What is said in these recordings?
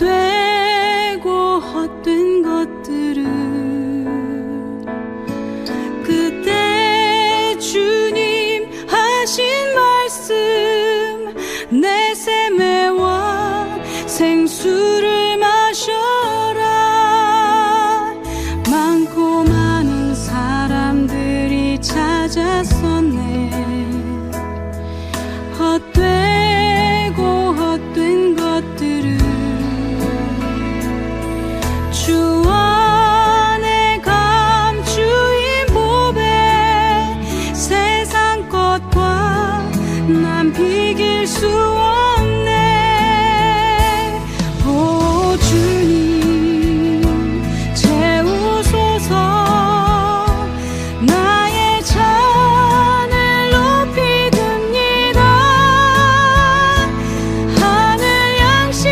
헛되고 헛된 것들을 그때 주님 하신 말씀 내 샘에와 생수를 마셔라. 많고 많은 사람들이 찾았었네. 헛되고 헛된 것들을 주 안에 감추인 보배 세상 것과 난 비길 수 없네. 오 주님 채우소서. 나의 잔을 높이 듭니다. 하늘 양식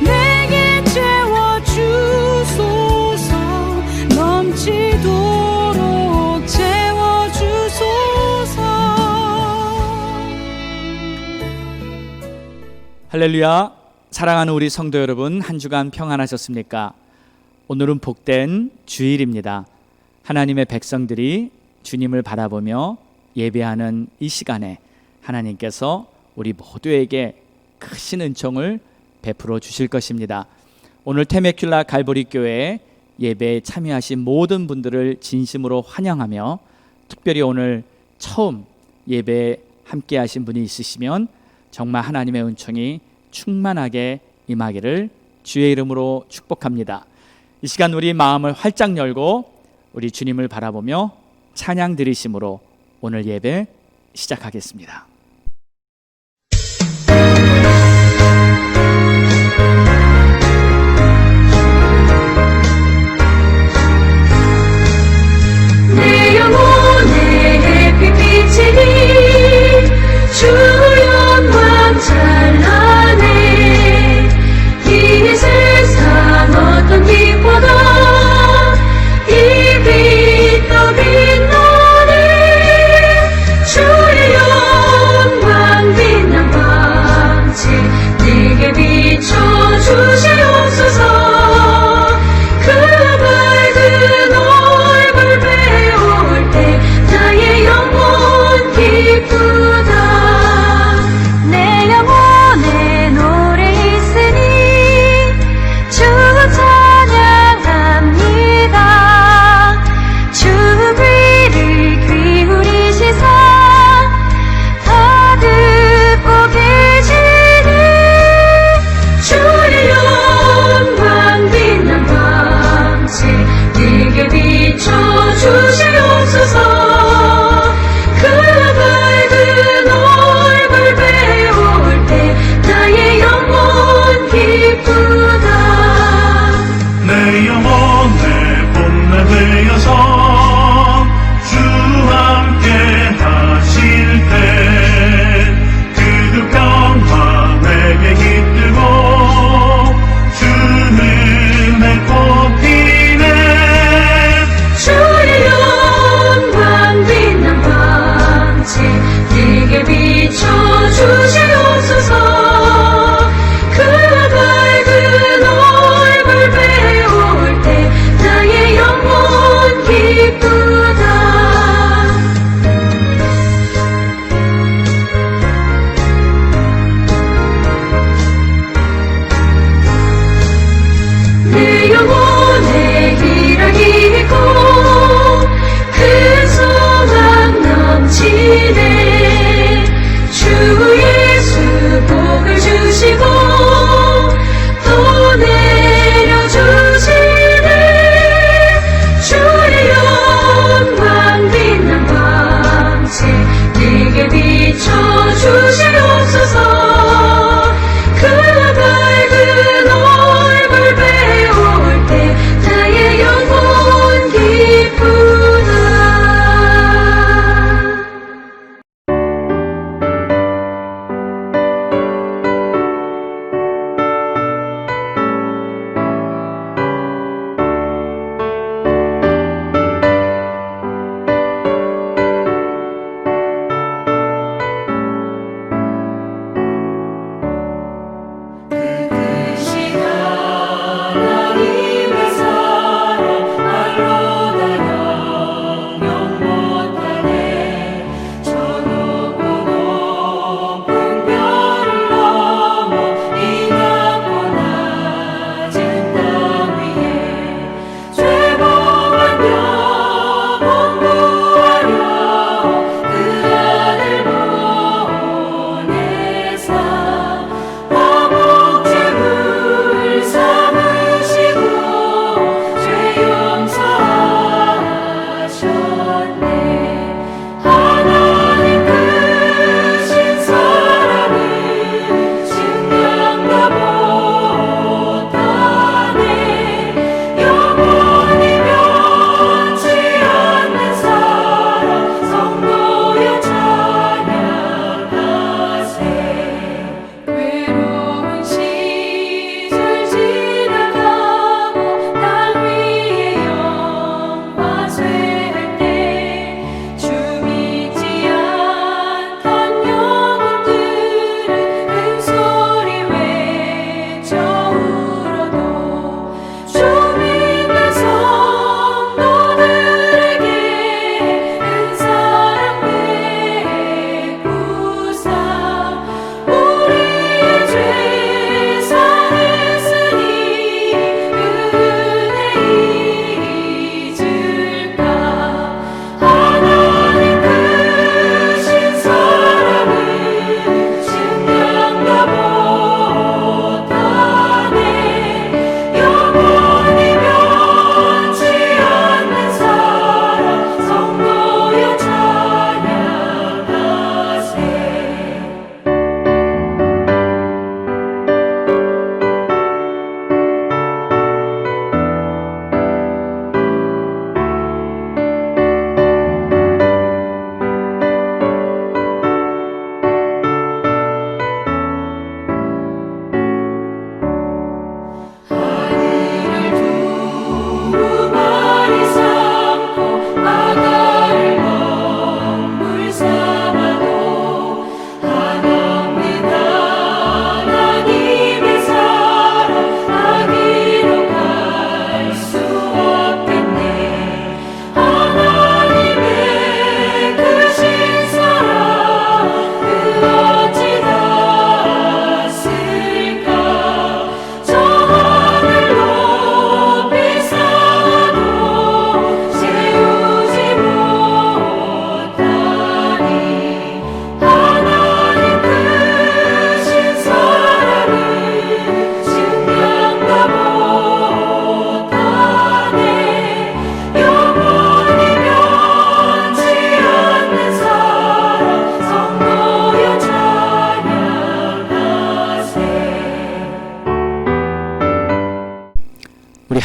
내게 채워주소서. 넘치도록 채워주소서. 할렐루야. 사랑하는 우리 성도 여러분, 한 주간 평안하셨습니까? 오늘은 복된 주일입니다. 하나님의 백성들이 주님을 바라보며 예배하는 이 시간에 하나님께서 우리 모두에게 크신 은총을 베풀어 주실 것입니다. 오늘 테메큘라 갈보리 교회 예배에 참여하신 모든 분들을 진심으로 환영하며, 특별히 오늘 처음 예배에 함께 하신 분이 있으시면 정말 하나님의 은총이 충만하게 임하기를 주의 이름으로 축복합니다. 이 시간 우리 마음을 활짝 열고 우리 주님을 바라보며 찬양 드리심으로 오늘 예배 시작하겠습니다. 내 영혼의 햇빛 비치니 주 영광 찬란해. 이 세상 어떤 빛보다 이 빛 더 빛나네. 주의 영광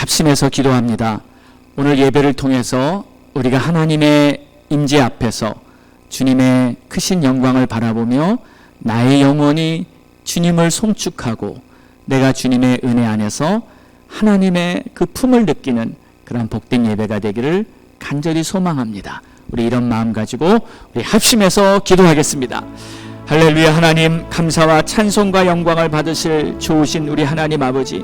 합심해서 기도합니다. 오늘 예배를 통해서 우리가 하나님의 임재 앞에서 주님의 크신 영광을 바라보며 나의 영혼이 주님을 송축하고 내가 주님의 은혜 안에서 하나님의 그 품을 느끼는 그런 복된 예배가 되기를 간절히 소망합니다. 우리 이런 마음 가지고 우리 합심해서 기도하겠습니다. 할렐루야. 하나님, 감사와 찬송과 영광을 받으실 좋으신 우리 하나님 아버지,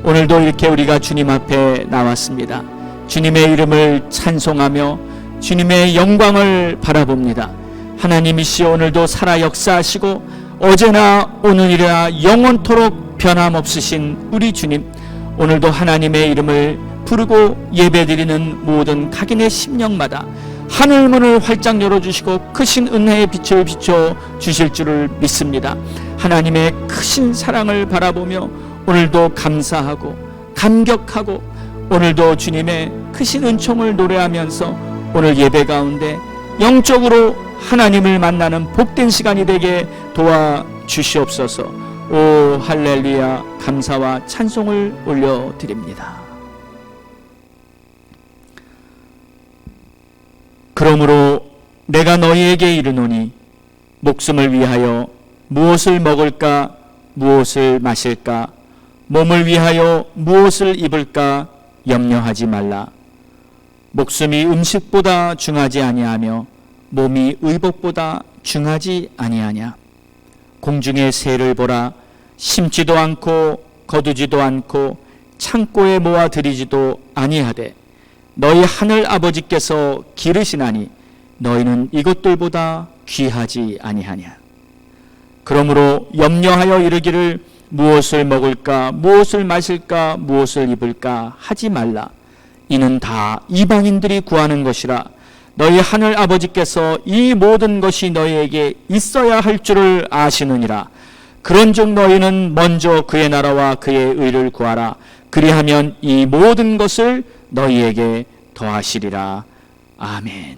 오늘도 이렇게 우리가 주님 앞에 나왔습니다. 주님의 이름을 찬송하며 주님의 영광을 바라봅니다. 하나님이시여, 오늘도 살아 역사하시고 어제나 오늘이나 영원토록 변함없으신 우리 주님, 오늘도 하나님의 이름을 부르고 예배드리는 모든 각인의 심령마다 하늘문을 활짝 열어주시고 크신 은혜의 빛을 비춰 주실 줄을 믿습니다. 하나님의 크신 사랑을 바라보며 오늘도 감사하고 감격하고 오늘도 주님의 크신 은총을 노래하면서 오늘 예배 가운데 영적으로 하나님을 만나는 복된 시간이 되게 도와주시옵소서. 오 할렐루야. 감사와 찬송을 올려드립니다. 그러므로 내가 너희에게 이르노니 목숨을 위하여 무엇을 먹을까 무엇을 마실까 몸을 위하여 무엇을 입을까 염려하지 말라. 목숨이 음식보다 중하지 아니하며 몸이 의복보다 중하지 아니하냐. 공중의 새를 보라. 심지도 않고 거두지도 않고 창고에 모아 들이지도 아니하되 너희 하늘 아버지께서 기르시나니 너희는 이것들보다 귀하지 아니하냐. 그러므로 염려하여 이르기를 무엇을 먹을까 무엇을 마실까 무엇을 입을까 하지 말라. 이는 다 이방인들이 구하는 것이라. 너희 하늘 아버지께서 이 모든 것이 너희에게 있어야 할 줄을 아시느니라. 그런즉 너희는 먼저 그의 나라와 그의 의를 구하라. 그리하면 이 모든 것을 너희에게 더하시리라. 아멘.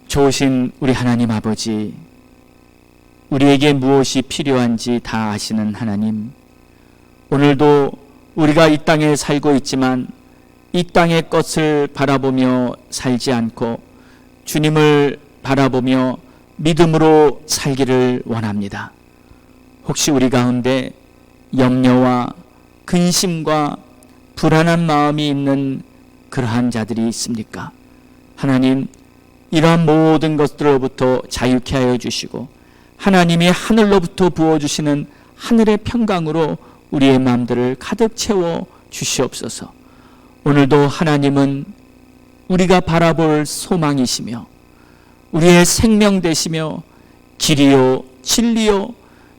좋으신 우리 하나님 아버지, 우리에게 무엇이 필요한지 다 아시는 하나님, 오늘도 우리가 이 땅에 살고 있지만 이 땅의 것을 바라보며 살지 않고 주님을 바라보며 믿음으로 살기를 원합니다. 혹시 우리 가운데 염려와 근심과 불안한 마음이 있는 그러한 자들이 있습니까? 하나님, 이러한 모든 것들로부터 자유케 하여 주시고 하나님이 하늘로부터 부어주시는 하늘의 평강으로 우리의 마음들을 가득 채워 주시옵소서. 오늘도 하나님은 우리가 바라볼 소망이시며 우리의 생명 되시며 길이요 진리요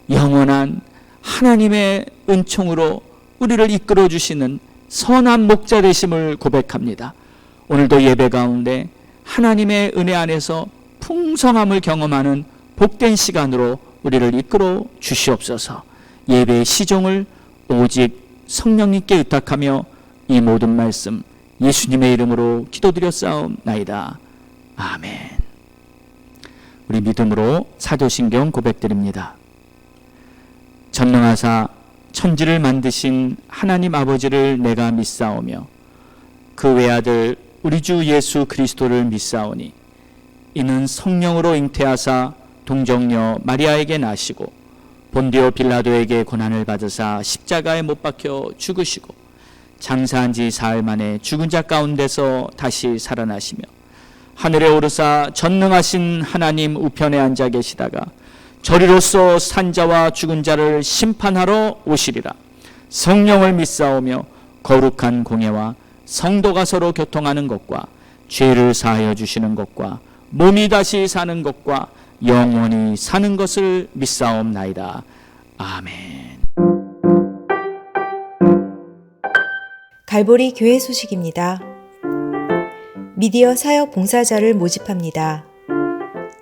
영원한 하나님의 은총으로 우리를 이끌어 주시는 선한 목자 되심을 고백합니다. 오늘도 예배 가운데 하나님의 은혜 안에서 풍성함을 경험하는 복된 시간으로 우리를 이끌어 주시옵소서. 예배의 시종을 오직 성령님께 의탁하며 이 모든 말씀 예수님의 이름으로 기도드렸사옵나이다. 아멘. 우리 믿음으로 사도신경 고백드립니다. 전능하사 천지를 만드신 하나님 아버지를 내가 믿사오며 그 외아들 우리 주 예수 그리스도를 믿사오니 이는 성령으로 잉태하사 동정녀 마리아에게 나시고 본디오 빌라도에게 고난을 받으사 십자가에 못 박혀 죽으시고 장사한 지 사흘 만에 죽은 자 가운데서 다시 살아나시며 하늘에 오르사 전능하신 하나님 우편에 앉아 계시다가 저리로서 산자와 죽은 자를 심판하러 오시리라. 성령을 믿사오며 거룩한 공예와 성도가 서로 교통하는 것과 죄를 사하여 주시는 것과 몸이 다시 사는 것과 영원히 사는 것을 믿사옵나이다. 아멘. 갈보리 교회 소식입니다. 미디어 사역 봉사자를 모집합니다.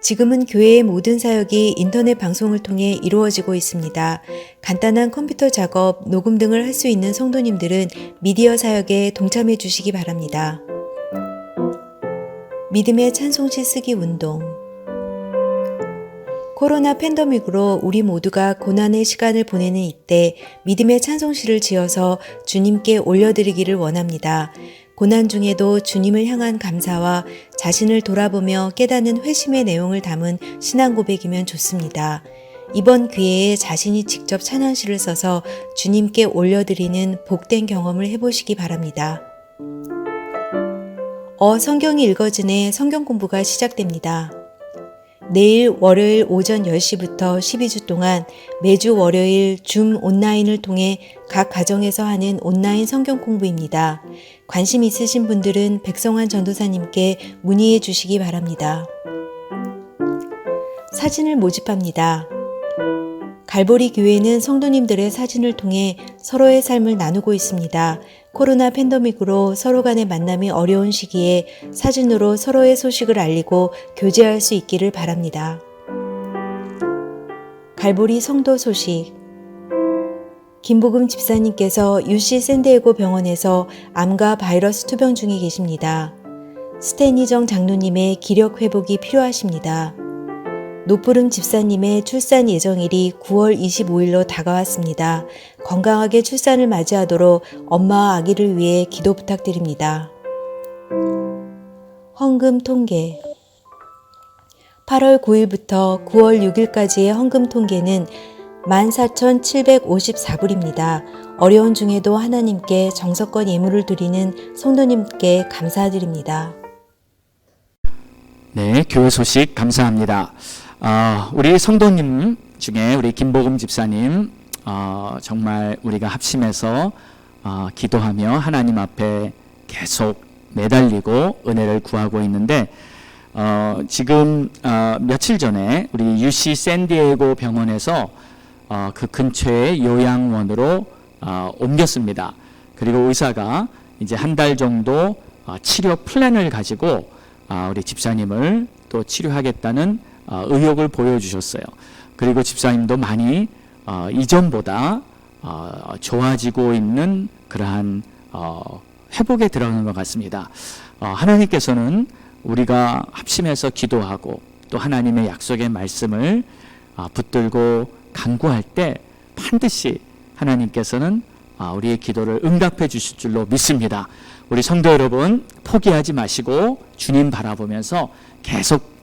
지금은 교회의 모든 사역이 인터넷 방송을 통해 이루어지고 있습니다. 간단한 컴퓨터 작업, 녹음 등을 할 수 있는 성도님들은 미디어 사역에 동참해 주시기 바랍니다. 믿음의 찬송시 쓰기 운동. 코로나 팬데믹으로 우리 모두가 고난의 시간을 보내는 이때 믿음의 찬송시를 지어서 주님께 올려드리기를 원합니다. 고난 중에도 주님을 향한 감사와 자신을 돌아보며 깨닫는 회심의 내용을 담은 신앙 고백이면 좋습니다. 이번 기회에 자신이 직접 찬양시를 써서 주님께 올려드리는 복된 경험을 해보시기 바랍니다. 성경이 읽어지네 성경 공부가 시작됩니다. 내일 월요일 오전 10시부터 12주 동안 매주 월요일 줌 온라인을 통해 각 가정에서 하는 온라인 성경 공부입니다. 관심 있으신 분들은 백성환 전도사님께 문의해 주시기 바랍니다. 사진을 모집합니다. 갈보리 교회는 성도님들의 사진을 통해 서로의 삶을 나누고 있습니다. 코로나 팬데믹으로 서로 간의 만남이 어려운 시기에 사진으로 서로의 소식을 알리고 교제할 수 있기를 바랍니다. 갈보리 성도 소식. 김복음 집사님께서 UC 샌디에고 병원에서 암과 바이러스 투병 중에 계십니다. 스탠희정 장로님의 기력 회복이 필요하십니다. 노푸름 집사님의 출산 예정일이 9월 25일로 다가왔습니다. 건강하게 출산을 맞이하도록 엄마와 아기를 위해 기도 부탁드립니다. 헌금 통계. 8월 9일부터 9월 6일까지의 헌금 통계는 14,754불입니다. 어려운 중에도 하나님께 정성껏 예물을 드리는 성도님께 감사드립니다. 네, 교회 소식 감사합니다. 우리 성도님 중에 우리 김복음 집사님 정말 우리가 합심해서 기도하며 하나님 앞에 계속 매달리고 은혜를 구하고 있는데 지금 며칠 전에 우리 UC 샌디에고 병원에서 그 근처의 요양원으로 옮겼습니다. 그리고 의사가 이제 한 달 정도 치료 플랜을 가지고 우리 집사님을 또 치료하겠다는 의욕을 보여주셨어요. 그리고 집사님도 많이 이전보다 좋아지고 있는 그러한 회복에 들어가는 것 같습니다. 하나님께서는 우리가 합심해서 기도하고 또 하나님의 약속의 말씀을 붙들고 간구할 때 반드시 하나님께서는 우리의 기도를 응답해 주실 줄로 믿습니다. 우리 성도 여러분 포기하지 마시고 주님 바라보면서 계속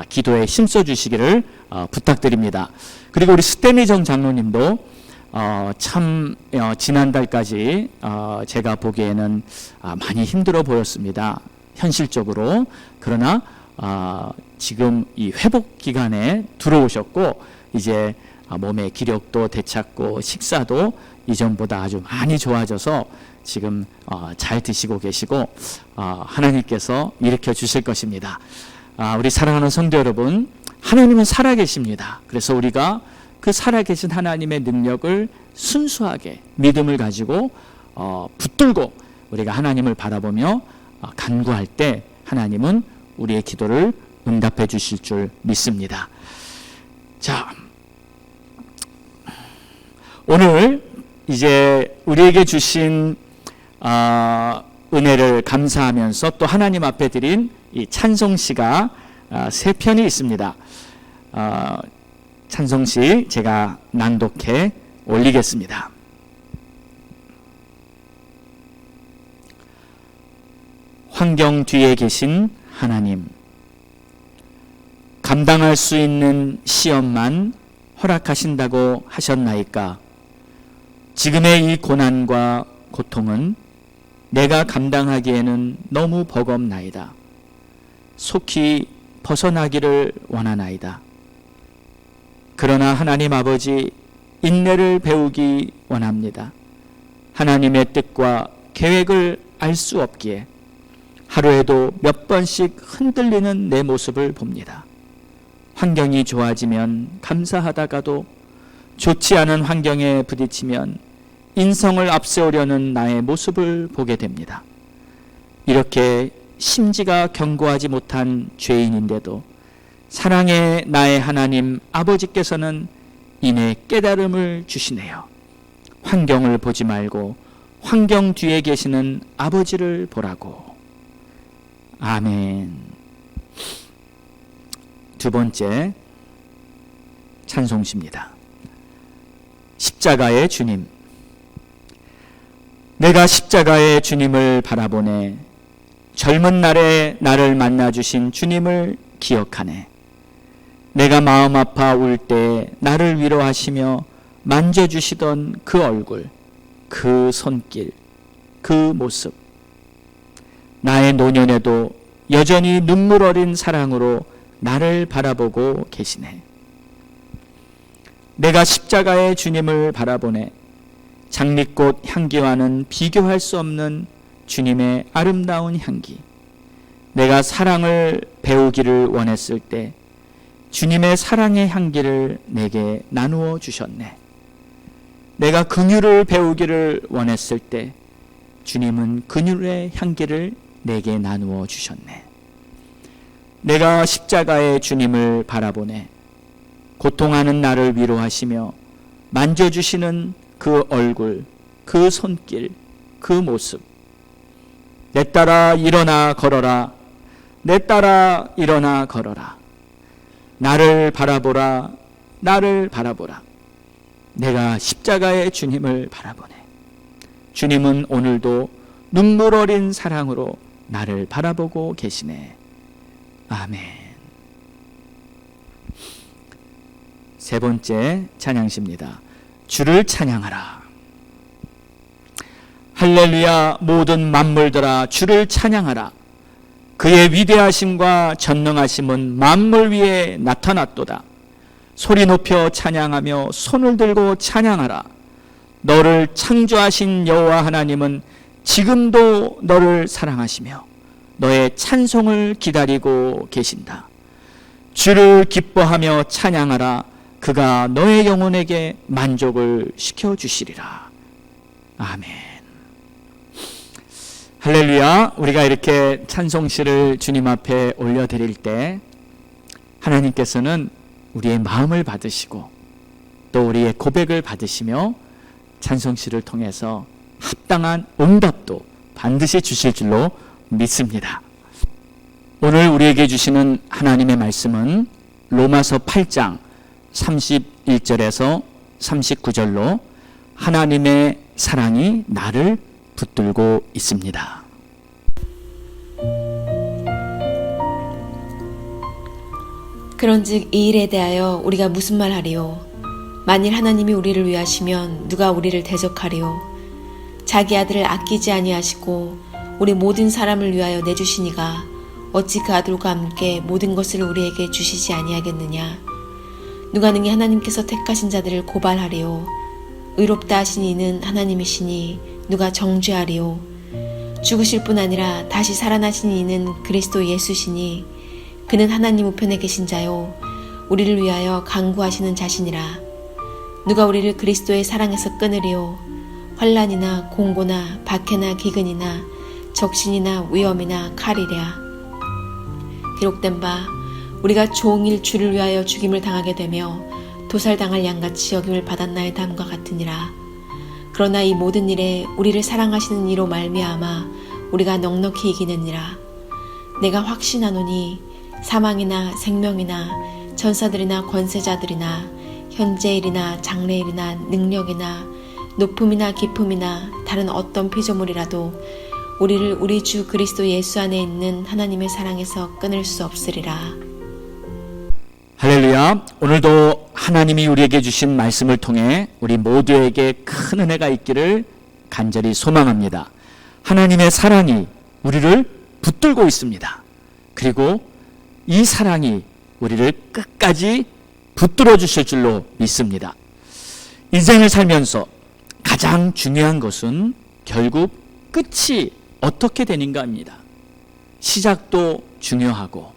기도에 힘써 주시기를 부탁드립니다. 그리고 우리 스탠리정 장로님도 지난달까지 제가 보기에는 많이 힘들어 보였습니다. 현실적으로. 그러나 지금 이 회복 기간에 들어오셨고 이제 몸의 기력도 되찾고 식사도 이전보다 아주 많이 좋아져서 지금 잘 드시고 계시고 하나님께서 일으켜 주실 것입니다. 우리 사랑하는 성도 여러분, 하나님은 살아계십니다. 그래서 우리가 그 살아계신 하나님의 능력을 순수하게 믿음을 가지고 붙들고 우리가 하나님을 바라보며 간구할 때 하나님은 우리의 기도를 응답해 주실 줄 믿습니다. 자, 오늘 이제 우리에게 주신 은혜를 감사하면서 또 하나님 앞에 드린 이 찬송시가 세 편이 있습니다. 찬송시 제가 낭독해 올리겠습니다. 환경 뒤에 계신 하나님, 감당할 수 있는 시험만 허락하신다고 하셨나이까? 지금의 이 고난과 고통은 내가 감당하기에는 너무 버겁나이다. 속히 벗어나기를 원하나이다. 그러나 하나님 아버지, 인내를 배우기 원합니다. 하나님의 뜻과 계획을 알 수 없기에 하루에도 몇 번씩 흔들리는 내 모습을 봅니다. 환경이 좋아지면 감사하다가도 좋지 않은 환경에 부딪히면 인성을 앞세우려는 나의 모습을 보게 됩니다. 이렇게 심지가 견고하지 못한 죄인인데도 사랑의 나의 하나님 아버지께서는 이내 깨달음을 주시네요. 환경을 보지 말고 환경 뒤에 계시는 아버지를 보라고. 아멘. 두 번째, 찬송시입니다. 십자가의 주님. 내가 십자가의 주님을 바라보네. 젊은 날에 나를 만나주신 주님을 기억하네. 내가 마음 아파 울 때 나를 위로하시며 만져주시던 그 얼굴, 그 손길, 그 모습. 나의 노년에도 여전히 눈물 어린 사랑으로 나를 바라보고 계시네. 내가 십자가의 주님을 바라보네. 장미꽃 향기와는 비교할 수 없는 주님의 아름다운 향기. 내가 사랑을 배우기를 원했을 때 주님의 사랑의 향기를 내게 나누어 주셨네. 내가 긍휼을 배우기를 원했을 때 주님은 긍휼의 향기를 내게 나누어 주셨네. 내가 십자가의 주님을 바라보네. 고통하는 나를 위로하시며 만져주시는 그 얼굴, 그 손길, 그 모습. 내 딸아 일어나 걸어라. 내 딸아 일어나 걸어라. 나를 바라보라. 나를 바라보라. 내가 십자가의 주님을 바라보네. 주님은 오늘도 눈물 어린 사랑으로 나를 바라보고 계시네. 아멘. 세 번째 찬양시입니다. 주를 찬양하라. 할렐루야. 모든 만물들아 주를 찬양하라. 그의 위대하심과 전능하심은 만물 위에 나타났도다. 소리 높여 찬양하며 손을 들고 찬양하라. 너를 창조하신 여호와 하나님은 지금도 너를 사랑하시며 너의 찬송을 기다리고 계신다. 주를 기뻐하며 찬양하라. 그가 너의 영혼에게 만족을 시켜주시리라. 아멘. 할렐루야. 우리가 이렇게 찬송시를 주님 앞에 올려드릴 때 하나님께서는 우리의 마음을 받으시고 또 우리의 고백을 받으시며 찬송시를 통해서 합당한 응답도 반드시 주실 줄로 믿습니다. 오늘 우리에게 주시는 하나님의 말씀은 로마서 8장 31절에서 39절로 하나님의 사랑이 나를 붙들고 있습니다. 그런즉 이 일에 대하여 우리가 무슨 말하리요? 만일 하나님이 우리를 위하시면 누가 우리를 대적하리요? 자기 아들을 아끼지 아니하시고 우리 모든 사람을 위하여 내주시니가 어찌 그 아들과 함께 모든 것을 우리에게 주시지 아니하겠느냐? 누가 능히 하나님께서 택하신 자들을 고발하리요? 의롭다 하신 이는 하나님이시니 누가 정죄하리요? 죽으실 뿐 아니라 다시 살아나신 이는 그리스도 예수시니 그는 하나님 우편에 계신 자요 우리를 위하여 간구하시는 자시니라. 누가 우리를 그리스도의 사랑에서 끊으리요? 환난이나 공고나 박해나 기근이나 적신이나 위험이나 칼이랴. 기록된 바 우리가 종일 주를 위하여 죽임을 당하게 되며 도살당할 양같이 여김을 받았나의 담과 같으니라. 그러나 이 모든 일에 우리를 사랑하시는 이로 말미암아 우리가 넉넉히 이기느니라. 내가 확신하노니 사망이나 생명이나 전사들이나 권세자들이나 현재일이나 장래일이나 능력이나 높음이나 깊음이나 다른 어떤 피조물이라도 우리를 우리 주 그리스도 예수 안에 있는 하나님의 사랑에서 끊을 수 없으리라. 할렐루야. 오늘도 하나님이 우리에게 주신 말씀을 통해 우리 모두에게 큰 은혜가 있기를 간절히 소망합니다. 하나님의 사랑이 우리를 붙들고 있습니다. 그리고 이 사랑이 우리를 끝까지 붙들어 주실 줄로 믿습니다. 인생을 살면서 가장 중요한 것은 결국 끝이 어떻게 되는가입니다. 시작도 중요하고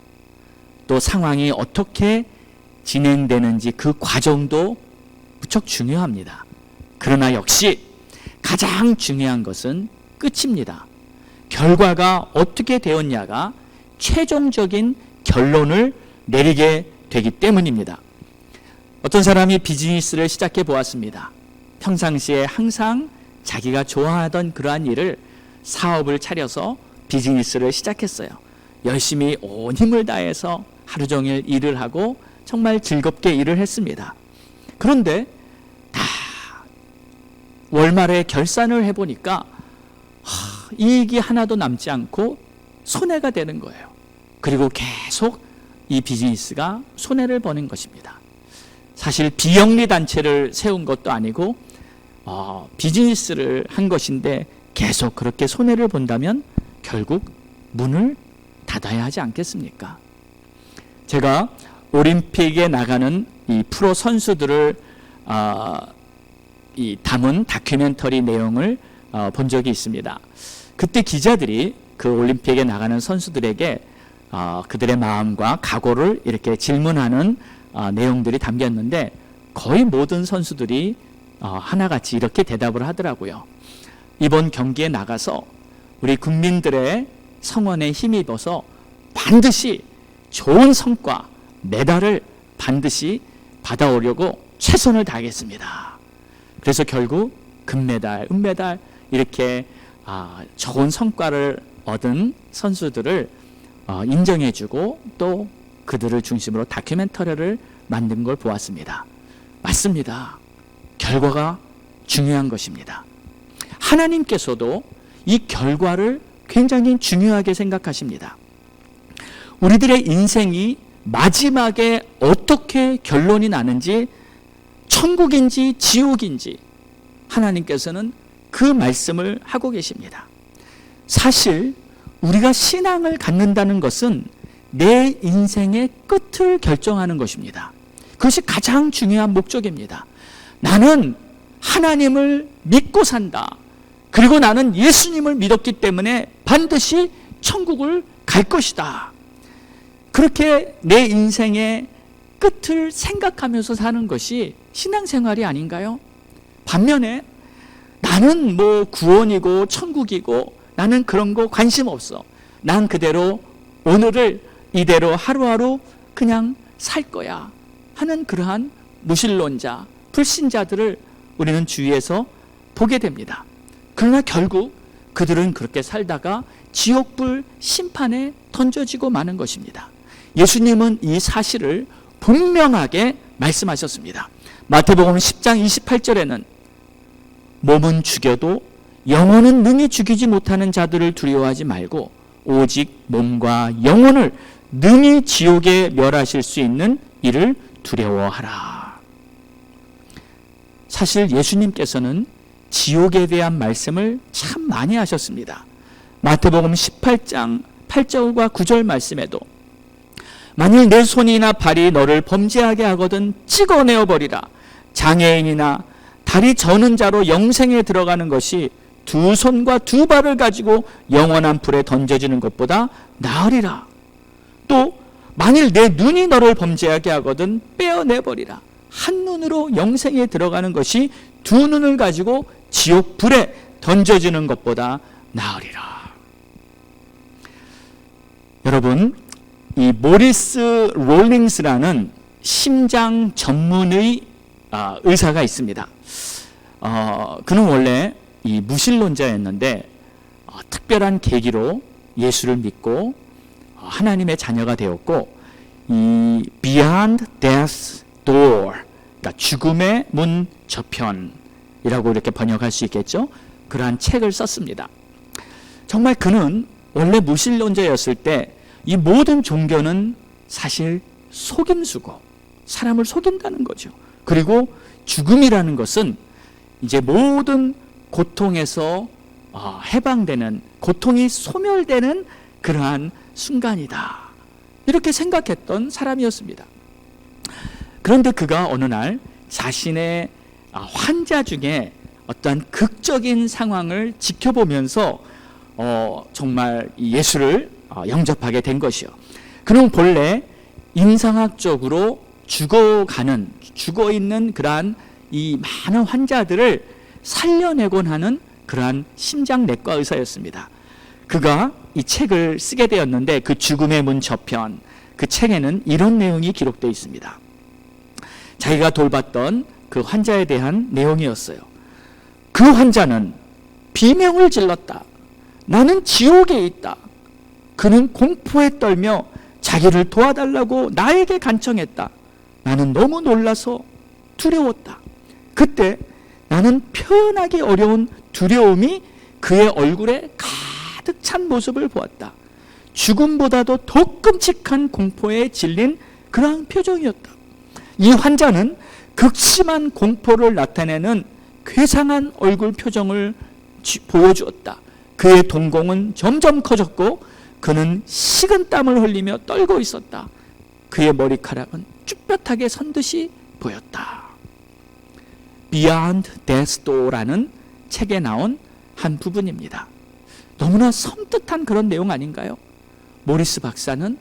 또 상황이 어떻게 진행되는지 그 과정도 무척 중요합니다. 그러나 역시 가장 중요한 것은 끝입니다. 결과가 어떻게 되었냐가 최종적인 결론을 내리게 되기 때문입니다. 어떤 사람이 비즈니스를 시작해 보았습니다. 평상시에 항상 자기가 좋아하던 그러한 일을 사업을 차려서 비즈니스를 시작했어요. 열심히 온 힘을 다해서 하루 종일 일을 하고 정말 즐겁게 일을 했습니다. 그런데 다 월말에 결산을 해보니까 이익이 하나도 남지 않고 손해가 되는 거예요. 그리고 계속 이 비즈니스가 손해를 보는 것입니다. 사실 비영리 단체를 세운 것도 아니고 비즈니스를 한 것인데 계속 그렇게 손해를 본다면 결국 문을 닫아야 하지 않겠습니까? 제가 올림픽에 나가는 이 프로 선수들을 이 담은 다큐멘터리 내용을 본 적이 있습니다. 그때 기자들이 그 올림픽에 나가는 선수들에게 그들의 마음과 각오를 이렇게 질문하는 내용들이 담겼는데 거의 모든 선수들이 하나같이 이렇게 대답을 하더라고요. 이번 경기에 나가서 우리 국민들의 성원에 힘입어서 반드시 좋은 성과, 메달을 반드시 받아오려고 최선을 다하겠습니다. 그래서 결국 금메달, 은메달 이렇게 좋은 성과를 얻은 선수들을 인정해주고 또 그들을 중심으로 다큐멘터리를 만든 걸 보았습니다. 맞습니다. 결과가 중요한 것입니다. 하나님께서도 이 결과를 굉장히 중요하게 생각하십니다. 우리들의 인생이 마지막에 어떻게 결론이 나는지, 천국인지 지옥인지 하나님께서는 그 말씀을 하고 계십니다. 사실 우리가 신앙을 갖는다는 것은 내 인생의 끝을 결정하는 것입니다. 그것이 가장 중요한 목적입니다. 나는 하나님을 믿고 산다. 그리고 나는 예수님을 믿었기 때문에 반드시 천국을 갈 것이다. 그렇게 내 인생의 끝을 생각하면서 사는 것이 신앙생활이 아닌가요? 반면에 나는 뭐 구원이고 천국이고 나는 그런 거 관심 없어. 난 그대로 오늘을 이대로 하루하루 그냥 살 거야 하는 그러한 무신론자, 불신자들을 우리는 주위에서 보게 됩니다. 그러나 결국 그들은 그렇게 살다가 지옥불 심판에 던져지고 마는 것입니다. 예수님은 이 사실을 분명하게 말씀하셨습니다. 마태복음 10장 28절에는 몸은 죽여도 영혼은 능히 죽이지 못하는 자들을 두려워하지 말고 오직 몸과 영혼을 능히 지옥에 멸하실 수 있는 이를 두려워하라. 사실 예수님께서는 지옥에 대한 말씀을 참 많이 하셨습니다. 마태복음 18장 8절과 9절 말씀에도 만일 내 손이나 발이 너를 범죄하게 하거든 찍어내어 버리라. 장애인이나 다리 저는 자로 영생에 들어가는 것이 두 손과 두 발을 가지고 영원한 불에 던져지는 것보다 나으리라. 또 만일 내 눈이 너를 범죄하게 하거든 빼어내버리라. 한 눈으로 영생에 들어가는 것이 두 눈을 가지고 지옥 불에 던져지는 것보다 나으리라. 여러분, 이 모리스 롤링스라는 심장 전문의 의사가 있습니다. 그는 원래 이 무신론자였는데 특별한 계기로 예수를 믿고 하나님의 자녀가 되었고, 이 Beyond Death's Door, 그러니까 죽음의 문 저편이라고 이렇게 번역할 수 있겠죠. 그러한 책을 썼습니다. 정말 그는 원래 무신론자였을 때 이 모든 종교는 사실 속임수고 사람을 속인다는 거죠. 그리고 죽음이라는 것은 이제 모든 고통에서 해방되는, 고통이 소멸되는 그러한 순간이다. 이렇게 생각했던 사람이었습니다. 그런데 그가 어느 날 자신의 환자 중에 어떠한 극적인 상황을 지켜보면서 정말 예수를 영접하게 된 것이요. 그는 본래 임상학적으로 죽어있는 그러한 이 많은 환자들을 살려내곤 하는 그러한 심장내과 의사였습니다. 그가 이 책을 쓰게 되었는데 그 죽음의 문 저편, 그 책에는 이런 내용이 기록되어 있습니다. 자기가 돌봤던 그 환자에 대한 내용이었어요. 그 환자는 비명을 질렀다. 나는 지옥에 있다. 그는 공포에 떨며 자기를 도와달라고 나에게 간청했다. 나는 너무 놀라서 두려웠다. 그때 나는 표현하기 어려운 두려움이 그의 얼굴에 가득 찬 모습을 보았다. 죽음보다도 더 끔찍한 공포에 질린 그러한 표정이었다. 이 환자는 극심한 공포를 나타내는 괴상한 얼굴 표정을 보여주었다. 그의 동공은 점점 커졌고 그는 식은땀을 흘리며 떨고 있었다. 그의 머리카락은 쭈뼛하게 선 듯이 보였다. Beyond Death's Door라는 책에 나온 한 부분입니다. 너무나 섬뜩한 그런 내용 아닌가요? 모리스 박사는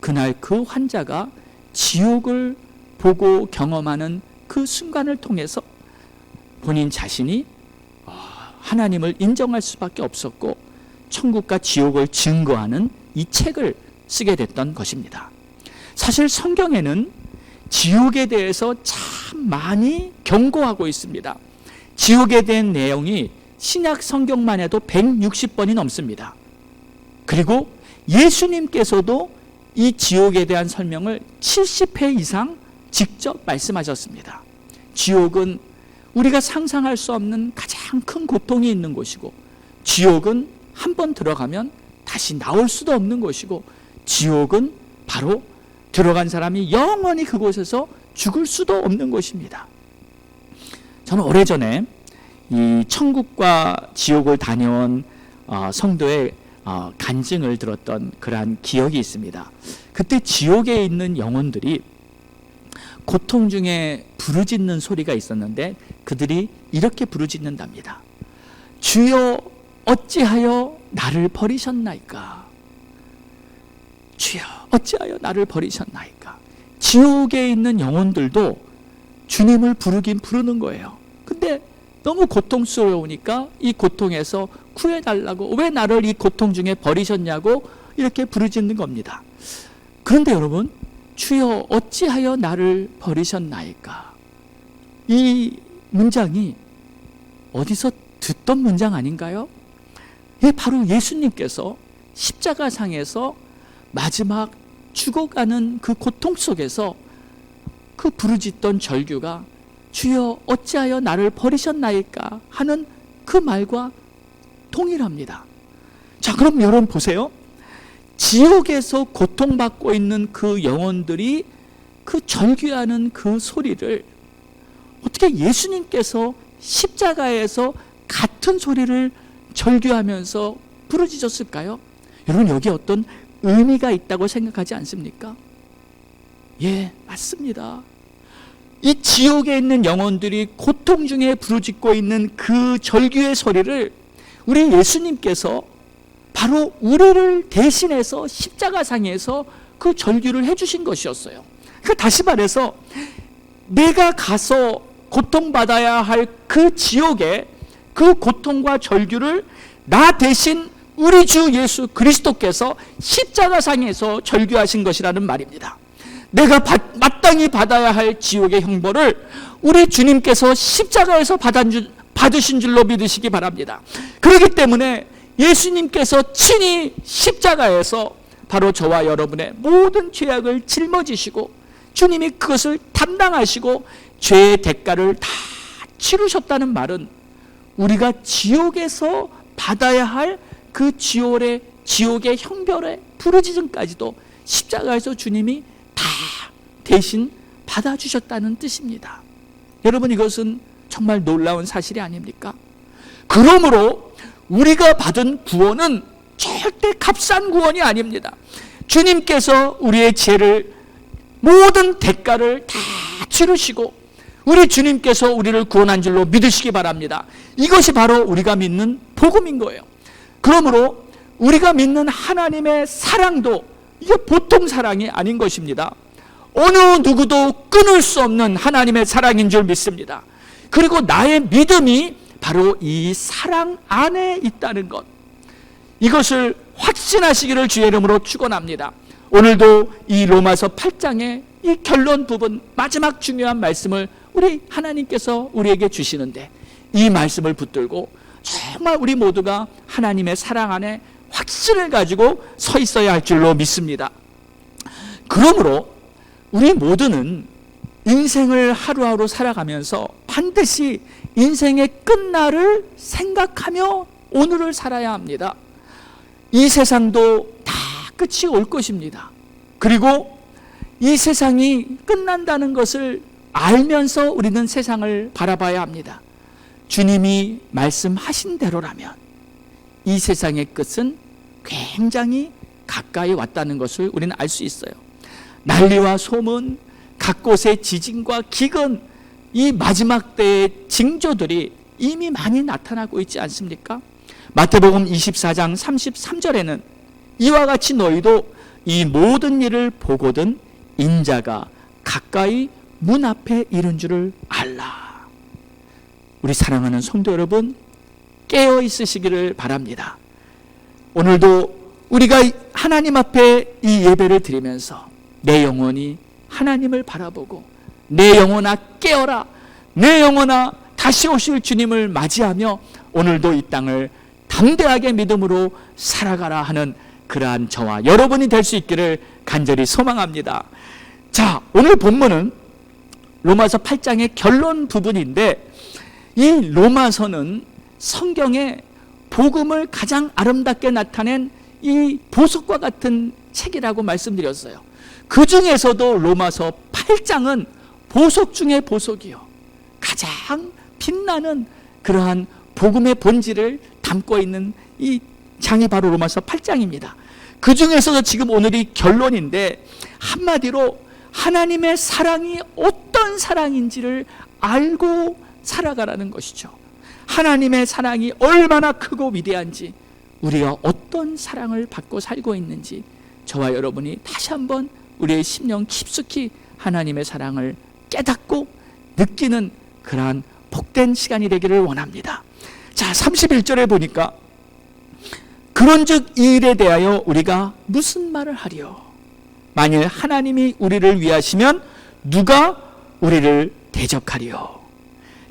그날 그 환자가 지옥을 보고 경험하는 그 순간을 통해서 본인 자신이 하나님을 인정할 수밖에 없었고 천국과 지옥을 증거하는 이 책을 쓰게 됐던 것입니다. 사실 성경에는 지옥에 대해서 참 많이 경고하고 있습니다. 지옥에 대한 내용이 신약 성경만 해도 160번이 넘습니다. 그리고 예수님께서도 이 지옥에 대한 설명을 70회 이상 직접 말씀하셨습니다. 지옥은 우리가 상상할 수 없는 가장 큰 고통이 있는 곳이고, 지옥은 한번 들어가면 다시 나올 수도 없는 곳이고, 지옥은 바로 들어간 사람이 영원히 그곳에서 죽을 수도 없는 곳입니다. 저는 오래전에 이 천국과 지옥을 다녀온 성도의 간증을 들었던 그러한 기억이 있습니다. 그때 지옥에 있는 영혼들이 고통 중에 부르짖는 소리가 있었는데 그들이 이렇게 부르짖는답니다. 주여 어찌하여 나를 버리셨나이까? 주여 어찌하여 나를 버리셨나이까? 지옥에 있는 영혼들도 주님을 부르긴 부르는 거예요. 근데 너무 고통스러우니까 이 고통에서 구해달라고, 왜 나를 이 고통 중에 버리셨냐고 이렇게 부르짖는 겁니다. 그런데 여러분, 주여 어찌하여 나를 버리셨나이까? 이 문장이 어디서 듣던 문장 아닌가요? 예, 바로 예수님께서 십자가상에서 마지막 죽어가는 그 고통 속에서 그 부르짖던 절규가 주여 어찌하여 나를 버리셨나이까 하는 그 말과 동일합니다. 자, 그럼 여러분 보세요. 지옥에서 고통받고 있는 그 영혼들이 그 절규하는 그 소리를 어떻게 예수님께서 십자가에서 같은 소리를 절규하면서 부르짖었을까요? 여러분, 여기 어떤 의미가 있다고 생각하지 않습니까? 예, 맞습니다. 이 지옥에 있는 영혼들이 고통 중에 부르짖고 있는 그 절규의 소리를 우리 예수님께서 바로 우리를 대신해서 십자가상에서 그 절규를 해주신 것이었어요. 그러니까 다시 말해서 내가 가서 고통받아야 할 그 지옥의 그 고통과 절규를 나 대신 우리 주 예수 그리스도께서 십자가상에서 절규하신 것이라는 말입니다. 내가 마땅히 받아야 할 지옥의 형벌을 우리 주님께서 십자가에서 받으신 줄로 믿으시기 바랍니다. 그렇기 때문에 예수님께서 친히 십자가에서 바로 저와 여러분의 모든 죄악을 짊어지시고 주님이 그것을 담당하시고 죄의 대가를 다 치르셨다는 말은 우리가 지옥에서 받아야 할 그 지옥의 형벌의 부르짖음까지도 십자가에서 주님이 다 대신 받아주셨다는 뜻입니다. 여러분, 이것은 정말 놀라운 사실이 아닙니까? 그러므로 우리가 받은 구원은 절대 값싼 구원이 아닙니다. 주님께서 우리의 죄를 모든 대가를 다 치르시고 우리 주님께서 우리를 구원한 줄로 믿으시기 바랍니다. 이것이 바로 우리가 믿는 복음인 거예요. 그러므로 우리가 믿는 하나님의 사랑도 이게 보통 사랑이 아닌 것입니다. 어느 누구도 끊을 수 없는 하나님의 사랑인 줄 믿습니다. 그리고 나의 믿음이 바로 이 사랑 안에 있다는 것, 이것을 확신하시기를 주의 이름으로 축원합니다. 오늘도 이 로마서 8장의 이 결론 부분, 마지막 중요한 말씀을 우리 하나님께서 우리에게 주시는데 이 말씀을 붙들고 정말 우리 모두가 하나님의 사랑 안에 확신을 가지고 서 있어야 할 줄로 믿습니다. 그러므로 우리 모두는 인생을 하루하루 살아가면서 반드시 인생의 끝날을 생각하며 오늘을 살아야 합니다. 이 세상도 다 끝이 올 것입니다. 그리고 이 세상이 끝난다는 것을 알면서 우리는 세상을 바라봐야 합니다. 주님이 말씀하신 대로라면 이 세상의 끝은 굉장히 가까이 왔다는 것을 우리는 알 수 있어요. 난리와 소문, 각 곳의 지진과 기근, 이 마지막 때의 징조들이 이미 많이 나타나고 있지 않습니까? 마태복음 24장 33절에는 이와 같이 너희도 이 모든 일을 보거든 인자가 가까이 문 앞에 이른 줄을 알라. 우리 사랑하는 성도 여러분, 깨어 있으시기를 바랍니다. 오늘도 우리가 하나님 앞에 이 예배를 드리면서 내 영혼이 하나님을 바라보고 내 영혼아 깨어라, 내 영혼아 다시 오실 주님을 맞이하며 오늘도 이 땅을 담대하게 믿음으로 살아가라 하는 그러한 저와 여러분이 될 수 있기를 간절히 소망합니다. 자, 오늘 본문은 로마서 8장의 결론 부분인데, 이 로마서는 성경의 복음을 가장 아름답게 나타낸 이 보석과 같은 책이라고 말씀드렸어요. 그 중에서도 로마서 8장은 보석 중의 보석이요, 가장 빛나는 그러한 복음의 본질을 담고 있는 이 장이 바로 로마서 8장입니다. 그 중에서도 지금 오늘이 결론인데, 한마디로 하나님의 사랑이 어떤 사랑인지를 알고 살아가라는 것이죠. 하나님의 사랑이 얼마나 크고 위대한지, 우리가 어떤 사랑을 받고 살고 있는지 저와 여러분이 다시 한번 우리의 심령 깊숙이 하나님의 사랑을 깨닫고 느끼는 그러한 복된 시간이 되기를 원합니다. 자, 31절에 보니까 그런즉 이 일에 대하여 우리가 무슨 말을 하리요? 만일 하나님이 우리를 위하시면 누가 우리를 대적하리요?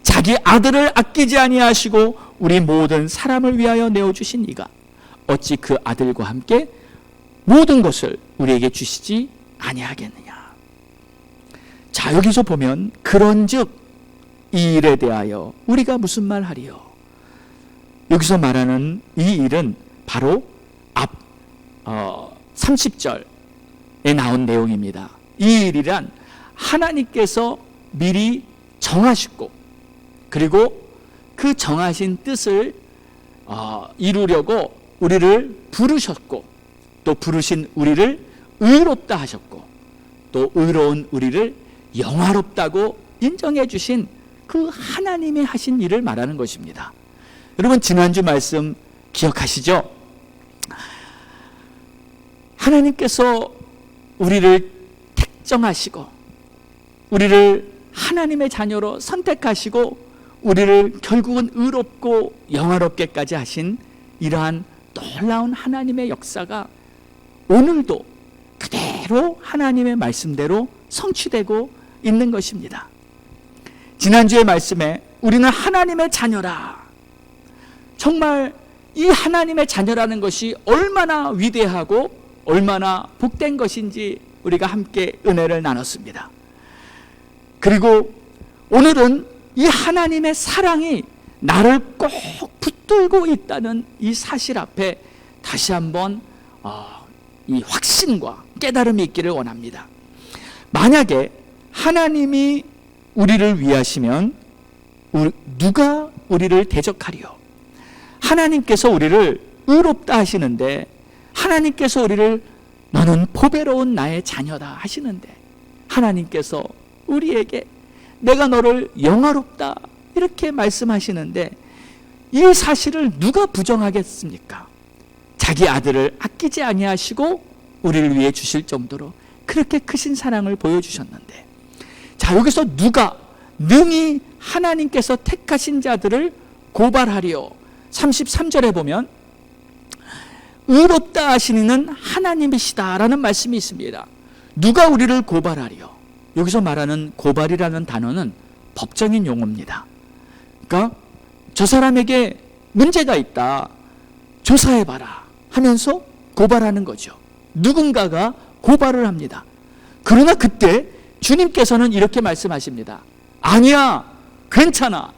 자기 아들을 아끼지 아니하시고 우리 모든 사람을 위하여 내어주신 이가 어찌 그 아들과 함께 모든 것을 우리에게 주시지 아니하겠느냐? 자, 여기서 보면 그런즉 이 일에 대하여 우리가 무슨 말 하리요? 여기서 말하는 이 일은 바로 앞 30절에 나온 내용입니다. 이 일이란 하나님께서 미리 정하시고, 그리고 그 정하신 뜻을 이루려고 우리를 부르셨고, 또 부르신 우리를 의롭다 하셨고, 또 의로운 우리를 영화롭다고 인정해 주신 그 하나님이 하신 일을 말하는 것입니다. 여러분, 지난주 말씀 기억하시죠? 하나님께서 우리를 택정하시고 우리를 하나님의 자녀로 선택하시고 우리를 결국은 의롭고 영화롭게까지 하신 이러한 놀라운 하나님의 역사가 오늘도 그대로 하나님의 말씀대로 성취되고 있는 것입니다. 지난주의 말씀에 우리는 하나님의 자녀라, 정말 이 하나님의 자녀라는 것이 얼마나 위대하고 얼마나 복된 것인지 우리가 함께 은혜를 나눴습니다. 그리고 오늘은 이 하나님의 사랑이 나를 꼭 붙들고 있다는 이 사실 앞에 다시 한번 이 확신과 깨달음이 있기를 원합니다. 만약에 하나님이 우리를 위하시면 누가 우리를 대적하리요? 하나님께서 우리를 의롭다 하시는데, 하나님께서 우리를 너는 보배로운 나의 자녀다 하시는데, 하나님께서 우리에게 내가 너를 영화롭다 이렇게 말씀하시는데, 이 사실을 누가 부정하겠습니까? 자기 아들을 아끼지 아니하시고 우리를 위해 주실 정도로 그렇게 크신 사랑을 보여주셨는데, 자, 여기서 누가 능히 하나님께서 택하신 자들을 고발하리요? 33절에 보면 의롭다 하시는 하나님이시다라는 말씀이 있습니다. 누가 우리를 고발하리요? 여기서 말하는 고발이라는 단어는 법적인 용어입니다. 그러니까 저 사람에게 문제가 있다, 조사해봐라 하면서 고발하는 거죠. 누군가가 고발을 합니다. 그러나 그때 주님께서는 이렇게 말씀하십니다. 아니야, 괜찮아.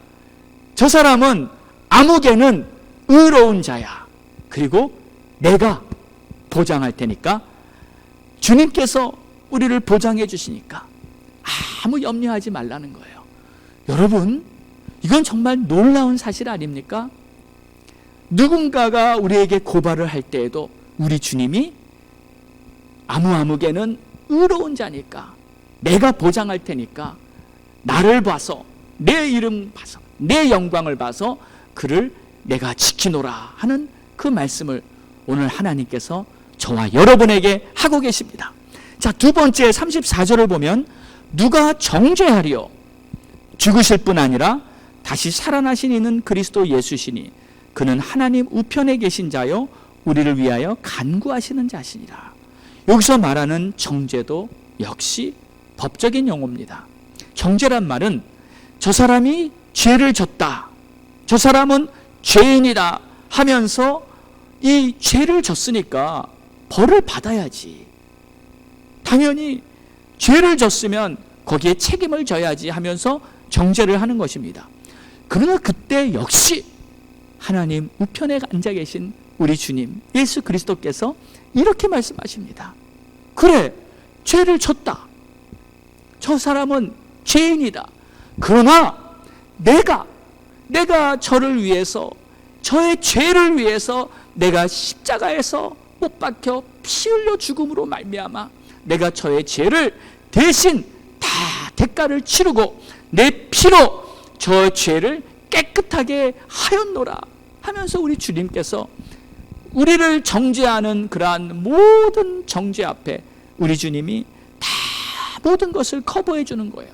저 사람은 아무개는 의로운 자야. 그리고 내가 보장할 테니까, 주님께서 우리를 보장해 주시니까 아무 염려하지 말라는 거예요. 여러분, 이건 정말 놀라운 사실 아닙니까? 누군가가 우리에게 고발을 할 때에도 우리 주님이 아무개는 의로운 자니까, 내가 보장할 테니까, 나를 봐서, 내 이름 봐서, 내 영광을 봐서 그를 내가 지키노라 하는 그 말씀을 오늘 하나님께서 저와 여러분에게 하고 계십니다. 자, 두 번째 34절을 보면 누가 정죄하리요? 죽으실 뿐 아니라 다시 살아나신 이는 그리스도 예수시니 그는 하나님 우편에 계신 자요 우리를 위하여 간구하시는 자시니라. 여기서 말하는 정죄도 역시 법적인 용어입니다. 정죄란 말은 저 사람이 죄를 졌다, 저 사람은 죄인이다 하면서 이 죄를 졌으니까 벌을 받아야지, 당연히 죄를 졌으면 거기에 책임을 져야지 하면서 정죄를 하는 것입니다. 그러나 그때 역시 하나님 우편에 앉아 계신 우리 주님 예수 그리스도께서 이렇게 말씀하십니다. 그래, 죄를 졌다, 저 사람은 죄인이다. 그러나 내가 저를 위해서, 저의 죄를 위해서 내가 십자가에서 못 박혀 피 흘려 죽음으로 말미암아 내가 저의 죄를 대신 다 대가를 치르고 내 피로 저 죄를 깨끗하게 하였노라 하면서 우리 주님께서 우리를 정죄하는 그러한 모든 정죄 앞에 우리 주님이 다 모든 것을 커버해 주는 거예요.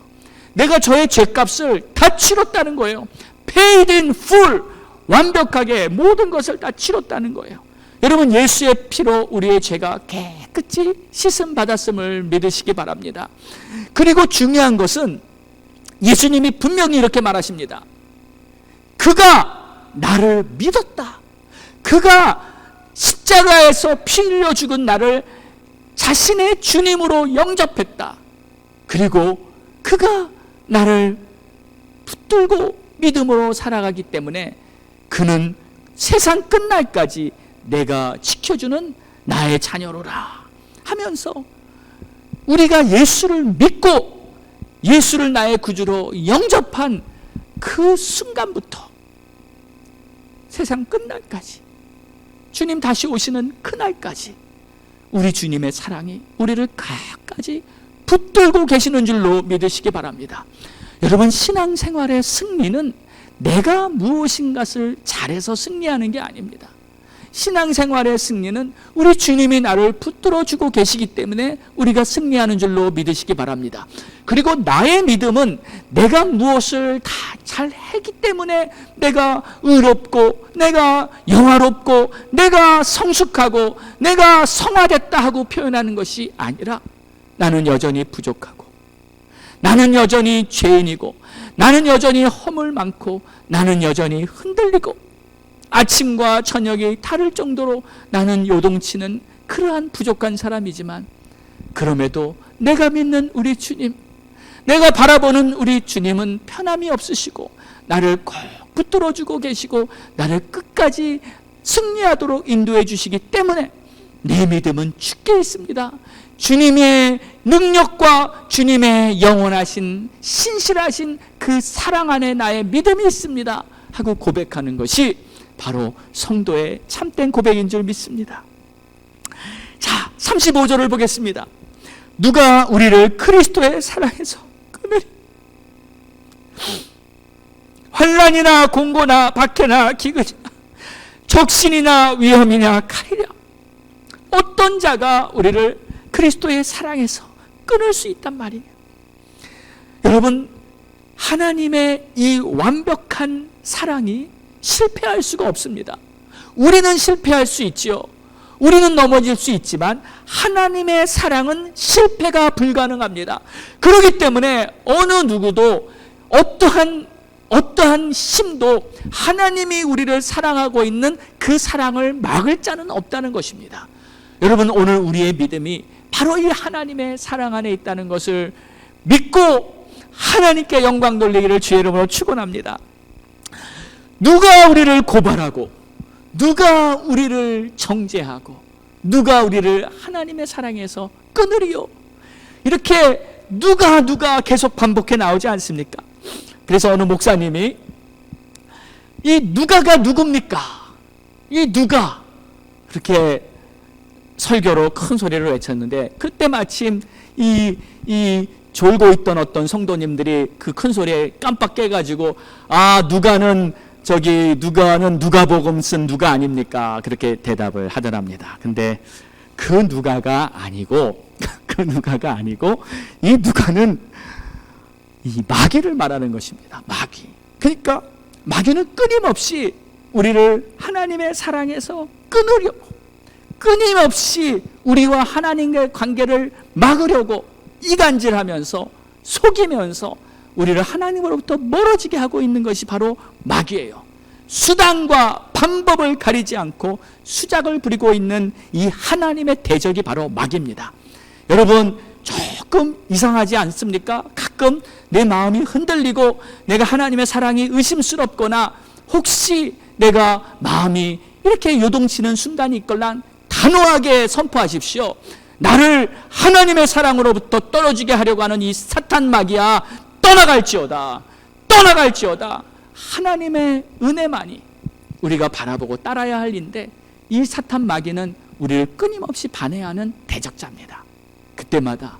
내가 저의 죄값을 다 치렀다는 거예요. Paid in full, 완벽하게 모든 것을 다 치렀다는 거예요. 여러분, 예수의 피로 우리의 죄가 깨끗이 씻음 받았음을 믿으시기 바랍니다. 그리고 중요한 것은 예수님이 분명히 이렇게 말하십니다. 그가 나를 믿었다. 그가 십자가에서 피 흘려 죽은 나를 자신의 주님으로 영접했다. 그리고 그가 나를 붙들고 믿음으로 살아가기 때문에 그는 세상 끝날까지 내가 지켜주는 나의 자녀로라 하면서 우리가 예수를 믿고 예수를 나의 구주로 영접한 그 순간부터 세상 끝날까지, 주님 다시 오시는 그날까지 우리 주님의 사랑이 우리를 끝까지 붙들고 계시는 줄로 믿으시기 바랍니다. 여러분, 신앙생활의 승리는 내가 무엇인가를 잘해서 승리하는 게 아닙니다. 신앙생활의 승리는 우리 주님이 나를 붙들어주고 계시기 때문에 우리가 승리하는 줄로 믿으시기 바랍니다. 그리고 나의 믿음은 내가 무엇을 다 잘했기 때문에 내가 의롭고 내가 영화롭고 내가 성숙하고 내가 성화됐다 하고 표현하는 것이 아니라 나는 여전히 부족하고 나는 여전히 죄인이고 나는 여전히 허물 많고 나는 여전히 흔들리고 아침과 저녁이 다를 정도로 나는 요동치는 그러한 부족한 사람이지만 그럼에도 내가 믿는 우리 주님, 내가 바라보는 우리 주님은 편함이 없으시고 나를 꼭 붙들어주고 계시고 나를 끝까지 승리하도록 인도해 주시기 때문에 내 믿음은 주께 있습니다. 주님의 능력과 주님의 영원하신 신실하신 그 사랑 안에 나의 믿음이 있습니다 하고 고백하는 것이 바로 성도의 참된 고백인 줄 믿습니다. 자, 35절을 보겠습니다. 누가 우리를 그리스도의 사랑에서 끊으리? 환난이나 공고나 박해나 기근이나 적신이나 위험이나 칼이랴, 어떤 자가 우리를 그리스도의 사랑에서 끊을 수 있단 말이에요. 여러분, 하나님의 이 완벽한 사랑이 실패할 수가 없습니다. 우리는 실패할 수 있지요. 우리는 넘어질 수 있지만 하나님의 사랑은 실패가 불가능합니다. 그렇기 때문에 어느 누구도 어떠한 힘도 하나님이 우리를 사랑하고 있는 그 사랑을 막을 자는 없다는 것입니다. 여러분, 오늘 우리의 믿음이 바로 이 하나님의 사랑 안에 있다는 것을 믿고 하나님께 영광 돌리기를 주의 이름으로 축원합니다. 누가 우리를 고발하고, 누가 우리를 정죄하고, 누가 우리를 하나님의 사랑에서 끊으리요? 이렇게 누가 계속 반복해 나오지 않습니까? 그래서 어느 목사님이 이 누가가 누굽니까? 이 누가, 그렇게 설교로 큰 소리를 외쳤는데, 그때 마침 이 졸고 있던 어떤 성도님들이 그 큰 소리에 깜빡 깨가지고, 누가는 누가복음 쓴 누가 아닙니까? 그렇게 대답을 하더랍니다. 근데 그 누가가 아니고 이 누가는 이 마귀를 말하는 것입니다. 마귀. 그러니까 마귀는 끊임없이 우리를 하나님의 사랑에서 끊으려고, 끊임없이 우리와 하나님의 관계를 막으려고 이간질하면서 속이면서 우리를 하나님으로부터 멀어지게 하고 있는 것이 바로 마귀예요. 수단과 방법을 가리지 않고 수작을 부리고 있는 이 하나님의 대적이 바로 마귀입니다. 여러분, 조금 이상하지 않습니까? 가끔 내 마음이 흔들리고 내가 하나님의 사랑이 의심스럽거나 혹시 내가 마음이 이렇게 요동치는 순간이 있걸란 단호하게 선포하십시오. 나를 하나님의 사랑으로부터 떨어지게 하려고 하는 이 사탄 마귀야, 떠나갈지어다. 하나님의 은혜만이 우리가 바라보고 따라야 할 일인데, 이 사탄 마귀는 우리를 끊임없이 반해하는 대적자입니다. 그때마다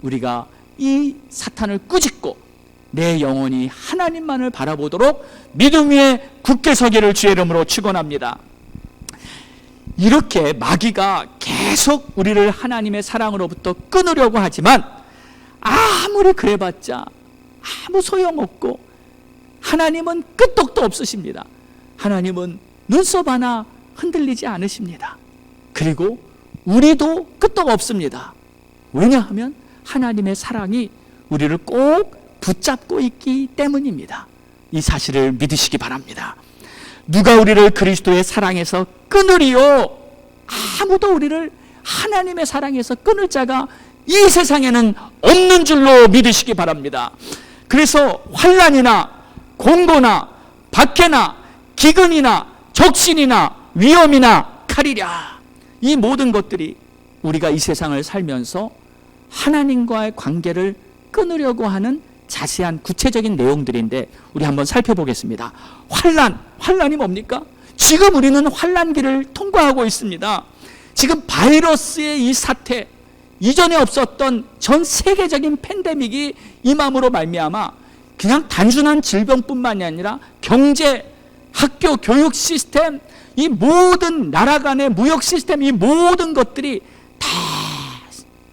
우리가 이 사탄을 꾸짖고 내 영혼이 하나님만을 바라보도록 믿음 위에 굳게 서기를 주의 이름으로 축원합니다. 이렇게 마귀가 계속 우리를 하나님의 사랑으로부터 끊으려고 하지만 아무리 그래봤자 아무 소용없고, 하나님은 끄떡도 없으십니다. 하나님은 눈썹 하나 흔들리지 않으십니다. 그리고 우리도 끄떡 없습니다. 왜냐하면 하나님의 사랑이 우리를 꼭 붙잡고 있기 때문입니다. 이 사실을 믿으시기 바랍니다. 누가 우리를 그리스도의 사랑에서 끊으리요? 아무도 우리를 하나님의 사랑에서 끊을 자가 이 세상에는 없는 줄로 믿으시기 바랍니다. 그래서 환난이나 공고나 박해나 기근이나 적신이나 위험이나 칼이랴, 이 모든 것들이 우리가 이 세상을 살면서 하나님과의 관계를 끊으려고 하는 자세한 구체적인 내용들인데, 우리 한번 살펴보겠습니다. 환난이 뭡니까? 지금 우리는 환난기를 통과하고 있습니다. 지금 바이러스의 이 사태, 이전에 없었던 전 세계적인 팬데믹이 임함으로 말미암아 그냥 단순한 질병뿐만이 아니라 경제, 학교, 교육 시스템, 이 모든 나라 간의 무역 시스템, 이 모든 것들이 다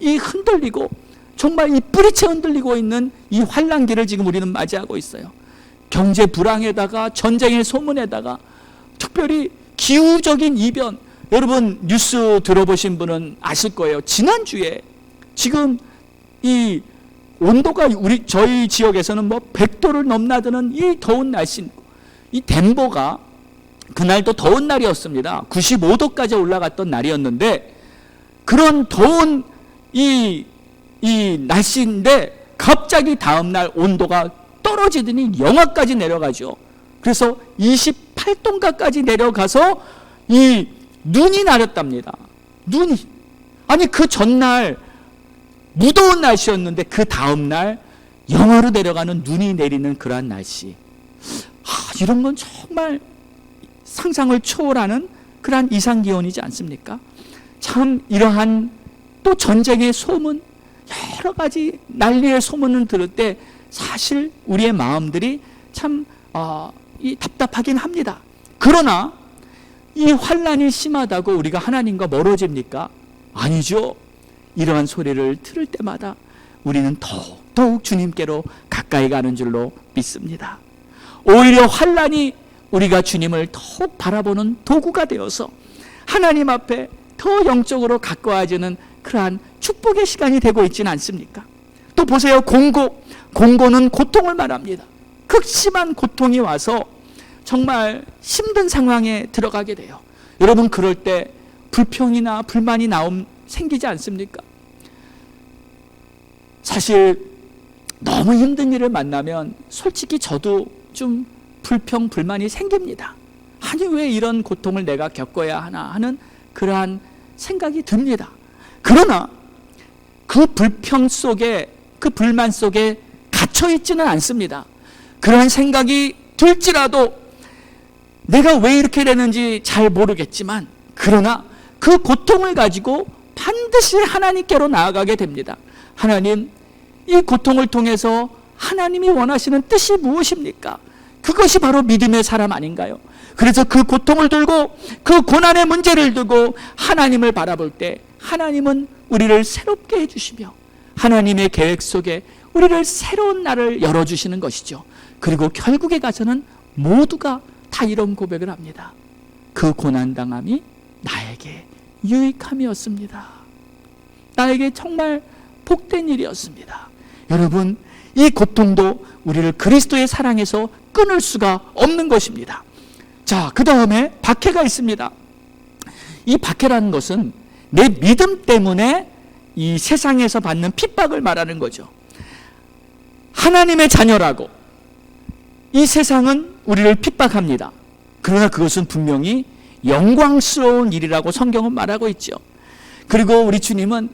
이 흔들리고, 정말 이 뿌리채 흔들리고 있는 이 환난기를 지금 우리는 맞이하고 있어요. 경제 불황에다가 전쟁의 소문에다가 특별히 기후적인 이변, 여러분 뉴스 들어보신 분은 아실 거예요. 지난주에 지금 이 온도가 저희 지역에서는 100도를 넘나드는 이 더운 날씨, 이 덴버가 그날도 더운 날이었습니다. 95도까지 올라갔던 날이었는데, 그런 더운 이 날씨인데 갑자기 다음날 온도가 떨어지더니 영하까지 내려가죠. 그래서 28도가까지 내려가서 이 눈이 내렸답니다. 아니 그 전날 무더운 날씨였는데 그 다음날 영하로 내려가는 눈이 내리는 그러한 날씨. 이런 건 정말 상상을 초월하는 그러한 이상기온이지 않습니까? 참 이러한 또 전쟁의 소문, 여러 가지 난리의 소문을 들을 때 사실 우리의 마음들이 참 답답하긴 합니다. 그러나 이 환난이 심하다고 우리가 하나님과 멀어집니까? 아니죠. 이러한 소리를 들을 때마다 우리는 더욱 주님께로 가까이 가는 줄로 믿습니다. 오히려 환난이 우리가 주님을 더욱 바라보는 도구가 되어서 하나님 앞에 더 영적으로 가까워지는 그러한 축복의 시간이 되고 있지는 않습니까? 또 보세요. 공고는 고통을 말합니다. 극심한 고통이 와서 정말 힘든 상황에 들어가게 돼요. 여러분, 그럴 때 불평이나 불만이 생기지 않습니까? 사실 너무 힘든 일을 만나면 솔직히 저도 좀 불평, 불만이 생깁니다. 아니 왜 이런 고통을 내가 겪어야 하나 하는 그러한 생각이 듭니다. 그러나 그 불평 속에, 그 불만 속에 갇혀 있지는 않습니다. 그러한 생각이 들지라도 내가 왜 이렇게 되는지 잘 모르겠지만, 그러나 그 고통을 가지고 반드시 하나님께로 나아가게 됩니다. 하나님, 이 고통을 통해서 하나님이 원하시는 뜻이 무엇입니까? 그것이 바로 믿음의 사람 아닌가요? 그래서 그 고통을 들고, 그 고난의 문제를 두고 하나님을 바라볼 때 하나님은 우리를 새롭게 해주시며 하나님의 계획 속에 우리를 새로운 날을 열어주시는 것이죠. 그리고 결국에 가서는 모두가 다 이런 고백을 합니다. 그 고난당함이 나에게 유익함이었습니다. 나에게 정말 복된 일이었습니다. 여러분, 이 고통도 우리를 그리스도의 사랑에서 끊을 수가 없는 것입니다. 자, 그 다음에 박해가 있습니다. 이 박해라는 것은 내 믿음 때문에 이 세상에서 받는 핍박을 말하는 거죠. 하나님의 자녀라고 이 세상은 우리를 핍박합니다. 그러나 그것은 분명히 영광스러운 일이라고 성경은 말하고 있죠. 그리고 우리 주님은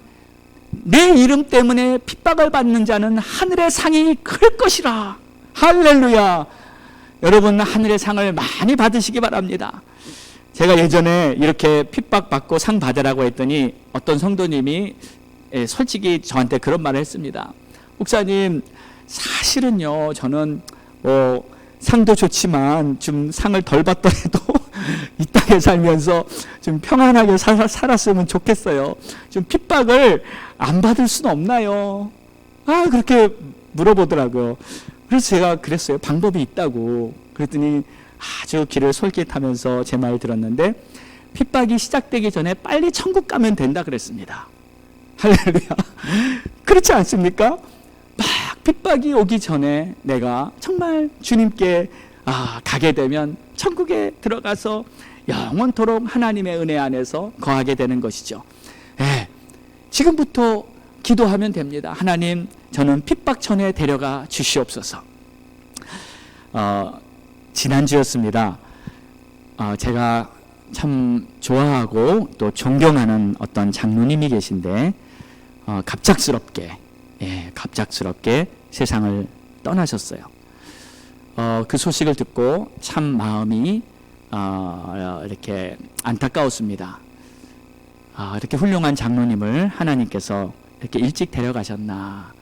내 이름 때문에 핍박을 받는 자는 하늘의 상이 클 것이라. 할렐루야. 여러분, 하늘의 상을 많이 받으시기 바랍니다. 제가 예전에 이렇게 핍박받고 상 받으라고 했더니 어떤 성도님이 솔직히 저한테 그런 말을 했습니다. 목사님, 사실은요, 저는 상도 좋지만 좀 상을 덜 받더라도 이 땅에 살면서 좀 평안하게 살았으면 좋겠어요. 좀 핍박을 안 받을 수는 없나요? 그렇게 물어보더라고요. 그래서 제가 그랬어요. 방법이 있다고. 그랬더니 아주 귀를 솔깃하면서 제 말 들었는데, 핍박이 시작되기 전에 빨리 천국 가면 된다 그랬습니다. 할렐루야. 그렇지 않습니까? 막 핍박이 오기 전에 내가 정말 주님께 가게 되면 천국에 들어가서 영원토록 하나님의 은혜 안에서 거하게 되는 것이죠. 지금부터 기도하면 됩니다. 하나님, 저는 핍박천에 데려가 주시옵소서. 지난주였습니다. 제가 참 좋아하고 또 존경하는 어떤 장로님이 계신데 갑작스럽게 세상을 떠나셨어요. 그 소식을 듣고 참 마음이 이렇게 안타까웠습니다. 이렇게 훌륭한 장로님을 하나님께서 이렇게 일찍 데려가셨나.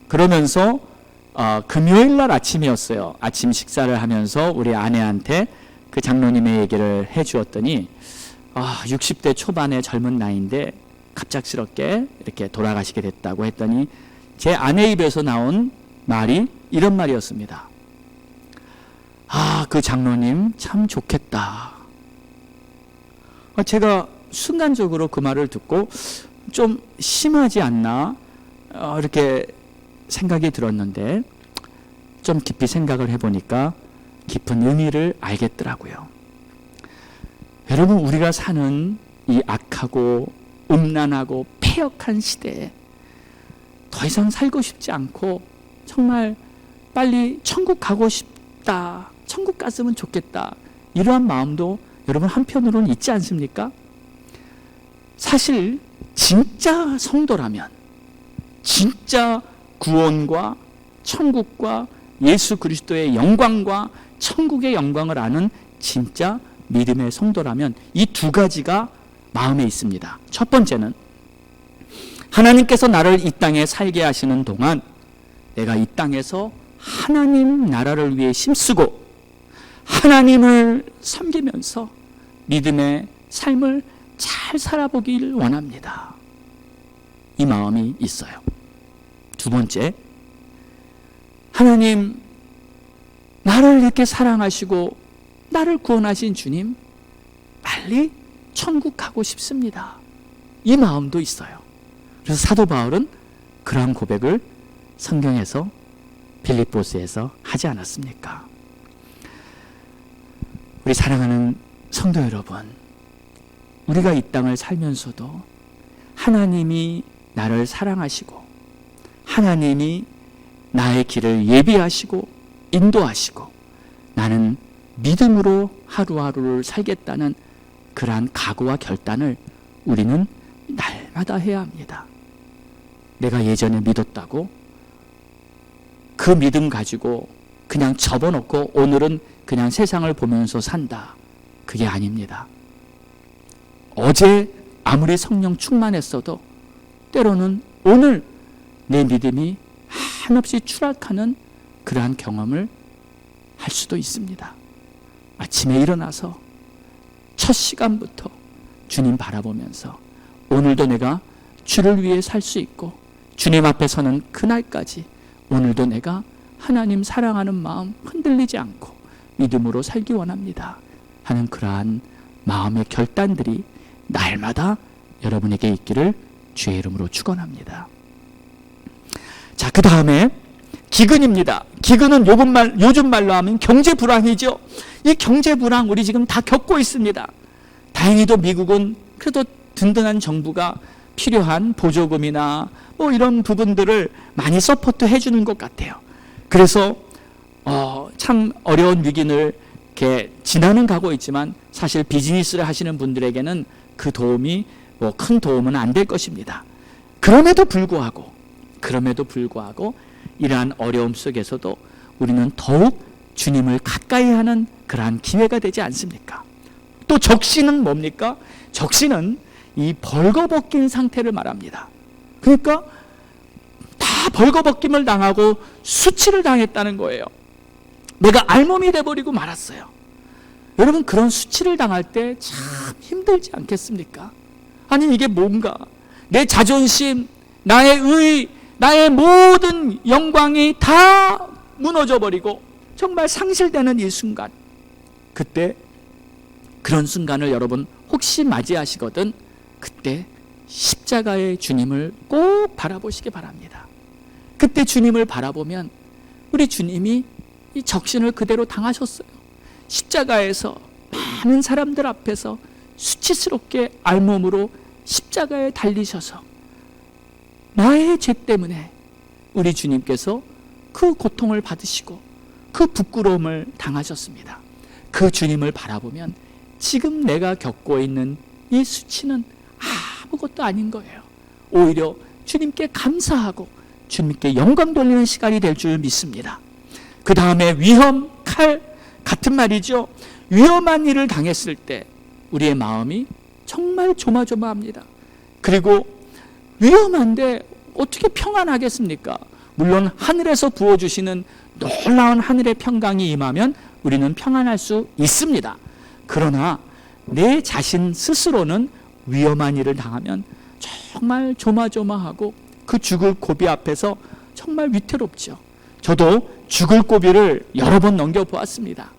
그러면서 금요일 날 아침이었어요. 아침 식사를 하면서 우리 아내한테 그 장로님의 얘기를 해주었더니 60대 초반의 젊은 나이인데 갑작스럽게 이렇게 돌아가시게 됐다고 했더니 제 아내 입에서 나온 말이 이런 말이었습니다. 그 장로님 참 좋겠다. 제가 순간적으로 그 말을 듣고 좀 심하지 않나 이렇게 생각이 들었는데, 좀 깊이 생각을 해보니까 깊은 의미를 알겠더라고요. 여러분, 우리가 사는 이 악하고 음란하고 폐역한 시대에 더 이상 살고 싶지 않고 정말 빨리 천국 가고 싶다, 천국 갔으면 좋겠다, 이러한 마음도 여러분 한편으로는 있지 않습니까? 사실 진짜 성도라면, 진짜 구원과 천국과 예수 그리스도의 영광과 천국의 영광을 아는 진짜 믿음의 성도라면 이 두 가지가 마음에 있습니다. 첫 번째는 하나님께서 나를 이 땅에 살게 하시는 동안 내가 이 땅에서 하나님 나라를 위해 힘쓰고 하나님을 섬기면서 믿음의 삶을 잘 살아보길 원합니다. 이 마음이 있어요. 두 번째, 하나님, 나를 이렇게 사랑하시고 나를 구원하신 주님, 빨리 천국 가고 싶습니다. 이 마음도 있어요. 그래서 사도 바울은 그러한 고백을 성경에서, 빌립보스에서 하지 않았습니까? 우리 사랑하는 성도 여러분, 우리가 이 땅을 살면서도 하나님이 나를 사랑하시고 하나님이 나의 길을 예비하시고 인도하시고 나는 믿음으로 하루하루를 살겠다는 그러한 각오와 결단을 우리는 날마다 해야 합니다. 내가 예전에 믿었다고 그 믿음 가지고 그냥 접어놓고 오늘은 그냥 세상을 보면서 산다. 그게 아닙니다. 어제 아무리 성령 충만했어도 때로는 오늘 내 믿음이 한없이 추락하는 그러한 경험을 할 수도 있습니다. 아침에 일어나서 첫 시간부터 주님 바라보면서 오늘도 내가 주를 위해 살 수 있고 주님 앞에 서는 그날까지 오늘도 내가 하나님 사랑하는 마음 흔들리지 않고 믿음으로 살기 원합니다 하는 그러한 마음의 결단들이 날마다 여러분에게 있기를 주의 이름으로 축원합니다. 자, 그 다음에 기근입니다. 기근은 요즘 말로 하면 경제 불황이죠. 이 경제 불황 우리 지금 다 겪고 있습니다. 다행히도 미국은 그래도 든든한 정부가 필요한 보조금이나 뭐 이런 부분들을 많이 서포트 해주는 것 같아요. 그래서 참 어려운 위기를 이렇게 지나는 가고 있지만 사실 비즈니스를 하시는 분들에게는 그 도움이 뭐 큰 도움은 안 될 것입니다. 그럼에도 불구하고 이러한 어려움 속에서도 우리는 더욱 주님을 가까이 하는 그러한 기회가 되지 않습니까? 또 적신은 뭡니까? 적신은 이 벌거벗긴 상태를 말합니다. 그러니까 다 벌거벗김을 당하고 수치를 당했다는 거예요. 내가 알몸이 돼버리고 말았어요. 여러분, 그런 수치를 당할 때 참 힘들지 않겠습니까? 아니, 이게 뭔가 내 자존심, 나의 의, 나의 모든 영광이 다 무너져 버리고 정말 상실되는 이 순간, 그때 그런 순간을 여러분 혹시 맞이하시거든 그때 십자가의 주님을 꼭 바라보시기 바랍니다. 그때 주님을 바라보면 우리 주님이 이 적신을 그대로 당하셨어요. 십자가에서 많은 사람들 앞에서 수치스럽게 알몸으로 십자가에 달리셔서 나의 죄 때문에 우리 주님께서 그 고통을 받으시고 그 부끄러움을 당하셨습니다. 그 주님을 바라보면 지금 내가 겪고 있는 이 수치는 아무것도 아닌 거예요. 오히려 주님께 감사하고 주님께 영광 돌리는 시간이 될 줄 믿습니다. 그 다음에 위험, 칼 같은 말이죠. 위험한 일을 당했을 때 우리의 마음이 정말 조마조마합니다. 그리고 위험한데 어떻게 평안하겠습니까? 물론 하늘에서 부어주시는 놀라운 하늘의 평강이 임하면 우리는 평안할 수 있습니다. 그러나 내 자신 스스로는 위험한 일을 당하면 정말 조마조마하고 그 죽을 고비 앞에서 정말 위태롭죠. 저도 죽을 고비를 여러 번 넘겨보았습니다.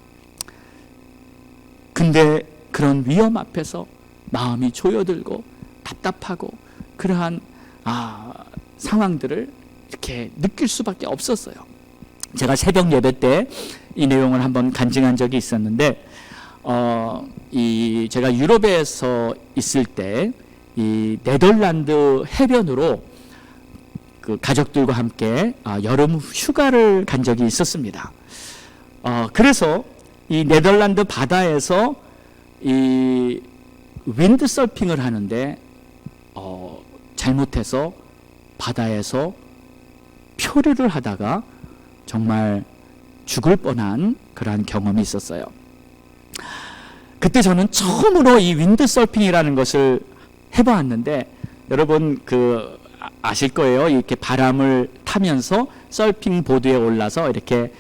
근데 그런 위험 앞에서 마음이 조여들고 답답하고 그러한 상황들을 이렇게 느낄 수밖에 없었어요. 제가 새벽 예배 때 이 내용을 한번 간증한 적이 있었는데 제가 유럽에서 있을 때 이 네덜란드 해변으로 그 가족들과 함께 여름 휴가를 간 적이 있었습니다. 그래서 이 네덜란드 바다에서 이 윈드 서핑을 하는데 잘못해서 바다에서 표류를 하다가 정말 죽을 뻔한 그러한 경험이 있었어요. 그때 저는 처음으로 이 윈드 서핑이라는 것을 해보았는데 여러분 아실 거예요. 이렇게 바람을 타면서 서핑 보드에 올라서 이렇게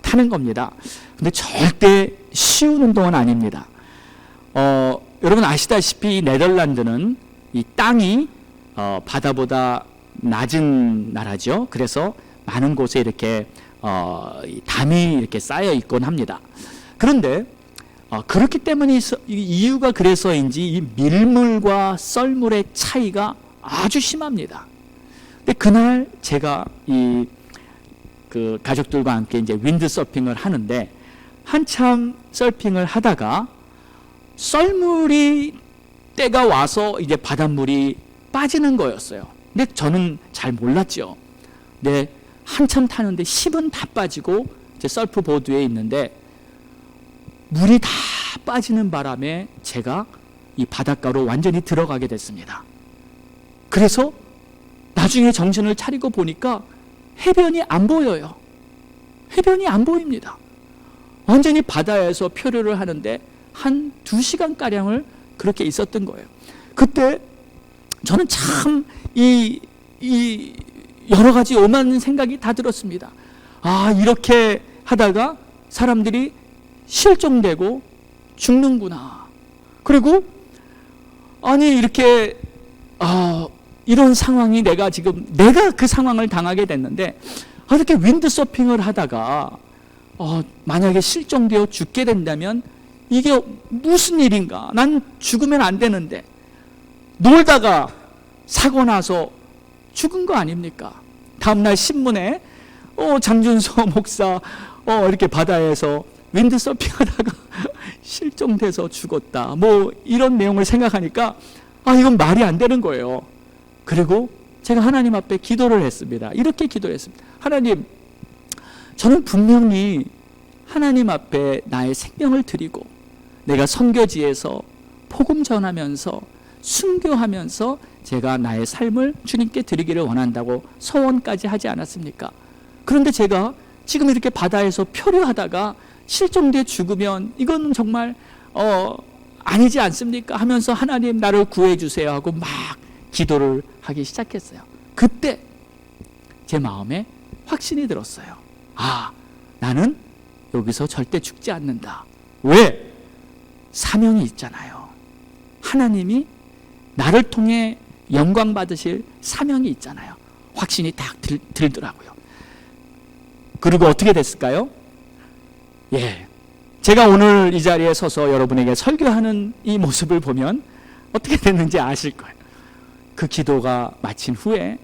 타는 겁니다. 근데 절대 쉬운 운동은 아닙니다. 여러분 아시다시피 네덜란드는 이 땅이 바다보다 낮은 나라죠. 그래서 많은 곳에 이렇게 담이 이렇게 쌓여 있곤 합니다. 그런데 그렇기 때문에 이유가 그래서인지 이 밀물과 썰물의 차이가 아주 심합니다. 근데 그날 제가 그 가족들과 함께 이제 윈드 서핑을 하는데 한참 서핑을 하다가 썰물이 때가 와서 이제 바닷물이 빠지는 거였어요. 근데 저는 잘 몰랐죠. 근데 한참 타는데 힘은 다 빠지고 이제 서프보드에 있는데 물이 다 빠지는 바람에 제가 이 바닷가로 완전히 들어가게 됐습니다. 그래서 나중에 정신을 차리고 보니까 해변이 안 보여요. 해변이 안 보입니다. 완전히 바다에서 표류를 하는데 한 2시간가량을 그렇게 있었던 거예요. 그때 저는 참 이 여러 가지 오만 생각이 다 들었습니다. 아, 이렇게 하다가 사람들이 실종되고 죽는구나. 그리고 아니 이렇게 이런 상황이 내가 그 상황을 당하게 됐는데 이렇게 윈드서핑을 하다가 만약에 실종되어 죽게 된다면 이게 무슨 일인가? 난 죽으면 안 되는데 놀다가 사고 나서 죽은 거 아닙니까? 다음날 신문에 장준서 목사 이렇게 바다에서 윈드서핑하다가 실종돼서 죽었다. 뭐 이런 내용을 생각하니까 이건 말이 안 되는 거예요. 그리고 제가 하나님 앞에 기도를 했습니다. 이렇게 기도했습니다. 하나님, 저는 분명히 하나님 앞에 나의 생명을 드리고 내가 선교지에서 복음 전하면서 순교하면서 제가 나의 삶을 주님께 드리기를 원한다고 서원까지 하지 않았습니까? 그런데 제가 지금 이렇게 바다에서 표류하다가 실종돼 죽으면 이건 정말 아니지 않습니까? 하면서 하나님 나를 구해 주세요 하고 막 기도를 하기 시작했어요. 그때 제 마음에 확신이 들었어요. 나는 여기서 절대 죽지 않는다. 왜? 사명이 있잖아요. 하나님이 나를 통해 영광 받으실 사명이 있잖아요. 확신이 딱 들더라고요. 그리고 어떻게 됐을까요? 제가 오늘 이 자리에 서서 여러분에게 설교하는 이 모습을 보면 어떻게 됐는지 아실 거예요. 그 기도가 마친 후에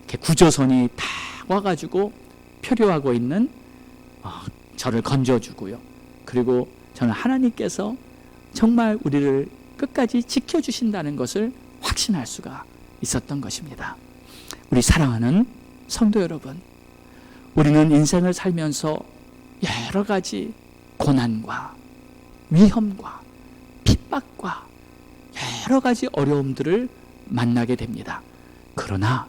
이렇게 구조선이 다 와가지고 표류하고 있는 저를 건져주고요. 그리고 저는 하나님께서 정말 우리를 끝까지 지켜주신다는 것을 확신할 수가 있었던 것입니다. 우리 사랑하는 성도 여러분, 우리는 인생을 살면서 여러 가지 고난과 위험과 핍박과 여러 가지 어려움들을 만나게 됩니다. 그러나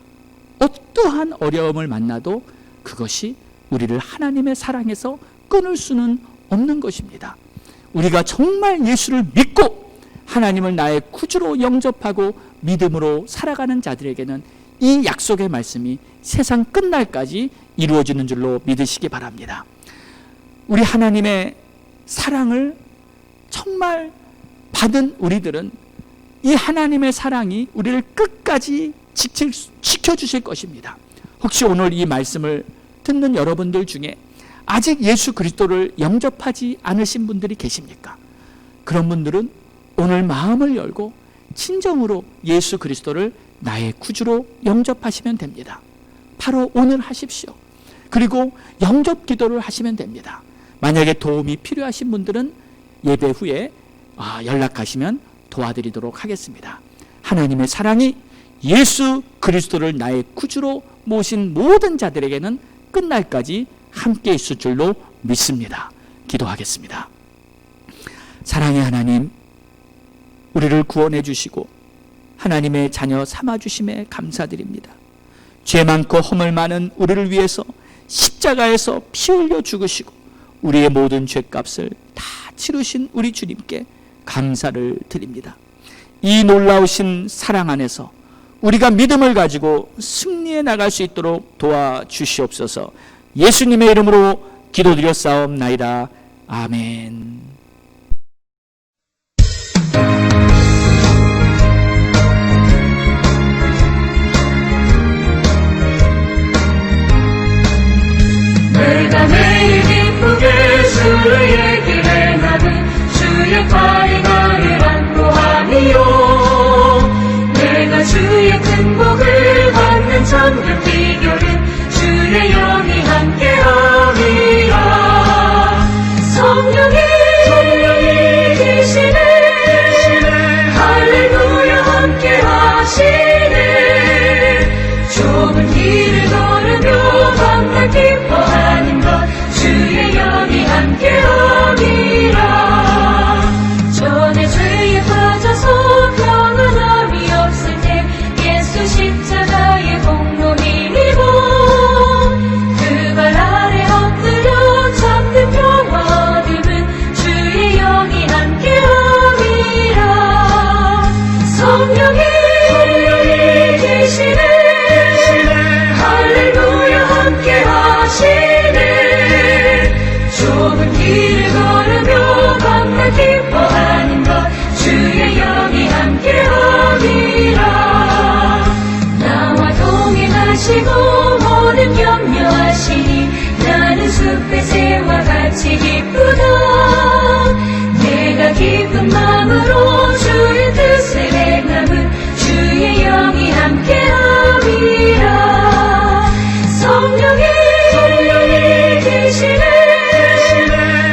어떠한 어려움을 만나도 그것이 우리를 하나님의 사랑에서 끊을 수는 없는 것입니다. 우리가 정말 예수를 믿고 하나님을 나의 구주로 영접하고 믿음으로 살아가는 자들에게는 이 약속의 말씀이 세상 끝날까지 이루어지는 줄로 믿으시기 바랍니다. 우리 하나님의 사랑을 정말 받은 우리들은 이 하나님의 사랑이 우리를 끝까지 지켜주실 것입니다. 혹시 오늘 이 말씀을 듣는 여러분들 중에 아직 예수 그리스도를 영접하지 않으신 분들이 계십니까? 그런 분들은 오늘 마음을 열고 진정으로 예수 그리스도를 나의 구주로 영접하시면 됩니다. 바로 오늘 하십시오. 그리고 영접 기도를 하시면 됩니다. 만약에 도움이 필요하신 분들은 예배 후에 연락하시면 도와드리도록 하겠습니다. 하나님의 사랑이 예수 그리스도를 나의 구주로 모신 모든 자들에게는 끝날까지 함께 있을 줄로 믿습니다. 기도하겠습니다. 사랑의 하나님, 우리를 구원해 주시고 하나님의 자녀 삼아 주심에 감사드립니다. 죄 많고 허물 많은 우리를 위해서 십자가에서 피 흘려 죽으시고 우리의 모든 죄값을 다 치르신 우리 주님께 감사를 드립니다. 이 놀라우신 사랑 안에서 우리가 믿음을 가지고 승리해 나갈 수 있도록 도와주시옵소서. 예수님의 이름으로 기도드렸사옵나이다. 아멘. 내가 매일 기쁘게 주의 길에 나는 주의 팔이 나를 안보하니요. 내가 주의 큰 복을 받는 참된 비결은 주의 영이 함께함이라. 성령이 계시네. 할렐루야 함께하시네. 좁은 길을 걸으며 길을 걸으며 밤낮 기뻐하는 것 주의 영이 함께함이라. 나와 동행하시고 모든 염려하시니 나는 숲의 새와 같이 기쁘다. 내가 기쁜 마음으로 주의 뜻을 행함은 주의 영이 함께함이라. 성령이 계시네.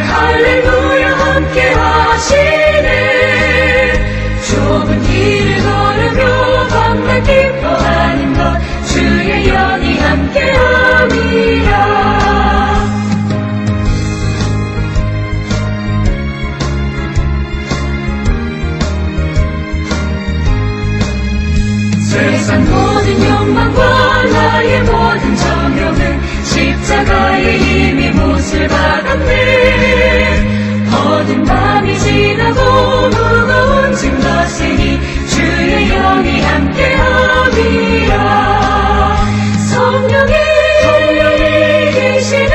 할렐루야 함께하시네. 좁은 길을 걸으며 밤낮 기뻐하는 것 주의 영이 함께함이라. 세상 모든 욕망과 나의 모든 정욕은 십자가의 힘이 못을 받았네. 어두운 밤이 지나고 무거운 짐 거스니 주의 영이 함께함이라. 성령이 계시네.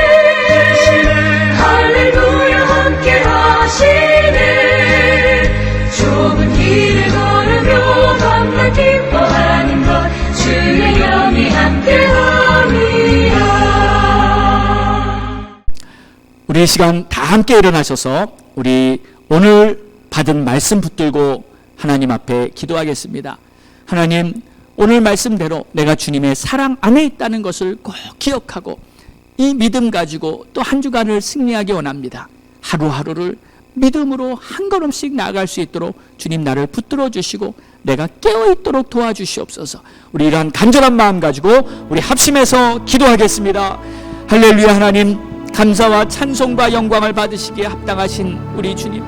할렐루야 함께하시네. 좁은 길을 걸으며 밤낮 기뻐하는 것 주의 영이 함께함이라. 우리 이 시간 다 함께 일어나셔서 우리 오늘 받은 말씀 붙들고 하나님 앞에 기도하겠습니다. 하나님, 오늘 말씀대로 내가 주님의 사랑 안에 있다는 것을 꼭 기억하고 이 믿음 가지고 또 한 주간을 승리하기 원합니다. 하루하루를 믿음으로 한 걸음씩 나아갈 수 있도록 주님 나를 붙들어 주시고 내가 깨어있도록 도와주시옵소서. 우리 이러한 간절한 마음 가지고 우리 합심해서 기도하겠습니다. 할렐루야. 하나님, 감사와 찬송과 영광을 받으시기에 합당하신 우리 주님,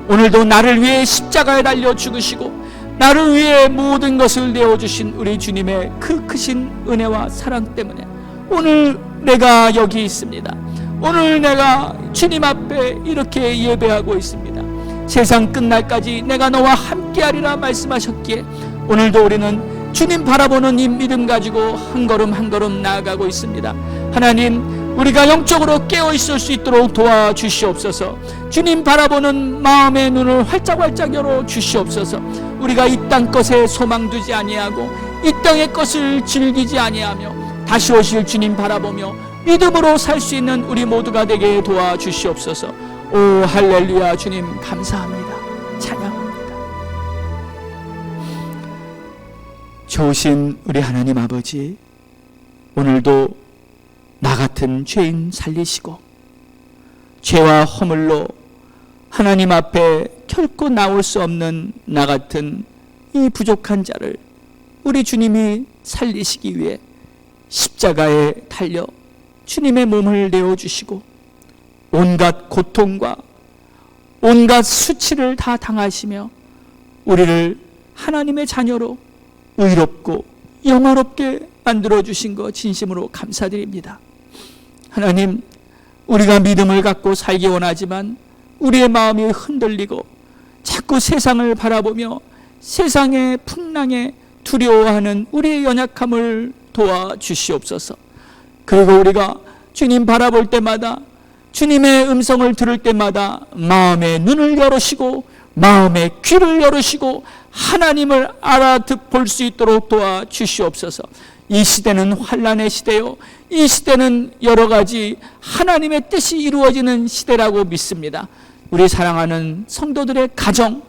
오늘도 나를 위해 십자가에 달려 죽으시고 나를 위해 모든 것을 내어주신 우리 주님의 그 크신 은혜와 사랑 때문에 오늘 내가 여기 있습니다. 오늘 내가 주님 앞에 이렇게 예배하고 있습니다. 세상 끝날까지 내가 너와 함께하리라 말씀하셨기에 오늘도 우리는 주님 바라보는 이 믿음 가지고 한 걸음 한 걸음 나아가고 있습니다. 하나님, 우리가 영적으로 깨어있을 수 있도록 도와주시옵소서. 주님 바라보는 마음의 눈을 활짝활짝 열어주시옵소서. 우리가 이 땅 것에 소망 두지 아니하고 이 땅의 것을 즐기지 아니하며 다시 오실 주님 바라보며 믿음으로 살 수 있는 우리 모두가 되게 도와주시옵소서. 오 할렐루야. 주님 감사합니다. 찬양합니다. 좋으신 우리 하나님 아버지, 오늘도 나 같은 죄인 살리시고 죄와 허물로 하나님 앞에 결코 나올 수 없는 나 같은 이 부족한 자를 우리 주님이 살리시기 위해 십자가에 달려 주님의 몸을 내어주시고 온갖 고통과 온갖 수치를 다 당하시며 우리를 하나님의 자녀로 의롭고 영화롭게 만들어주신 것 진심으로 감사드립니다. 하나님, 우리가 믿음을 갖고 살기 원하지만 우리의 마음이 흔들리고 자꾸 세상을 바라보며 세상의 풍랑에 두려워하는 우리의 연약함을 도와주시옵소서. 그리고 우리가 주님 바라볼 때마다, 주님의 음성을 들을 때마다 마음의 눈을 열으시고 마음의 귀를 열으시고 하나님을 알아볼 수 있도록 도와주시옵소서. 이 시대는 환난의 시대요, 이 시대는 여러 가지 하나님의 뜻이 이루어지는 시대라고 믿습니다. 우리 사랑하는 성도들의 가정,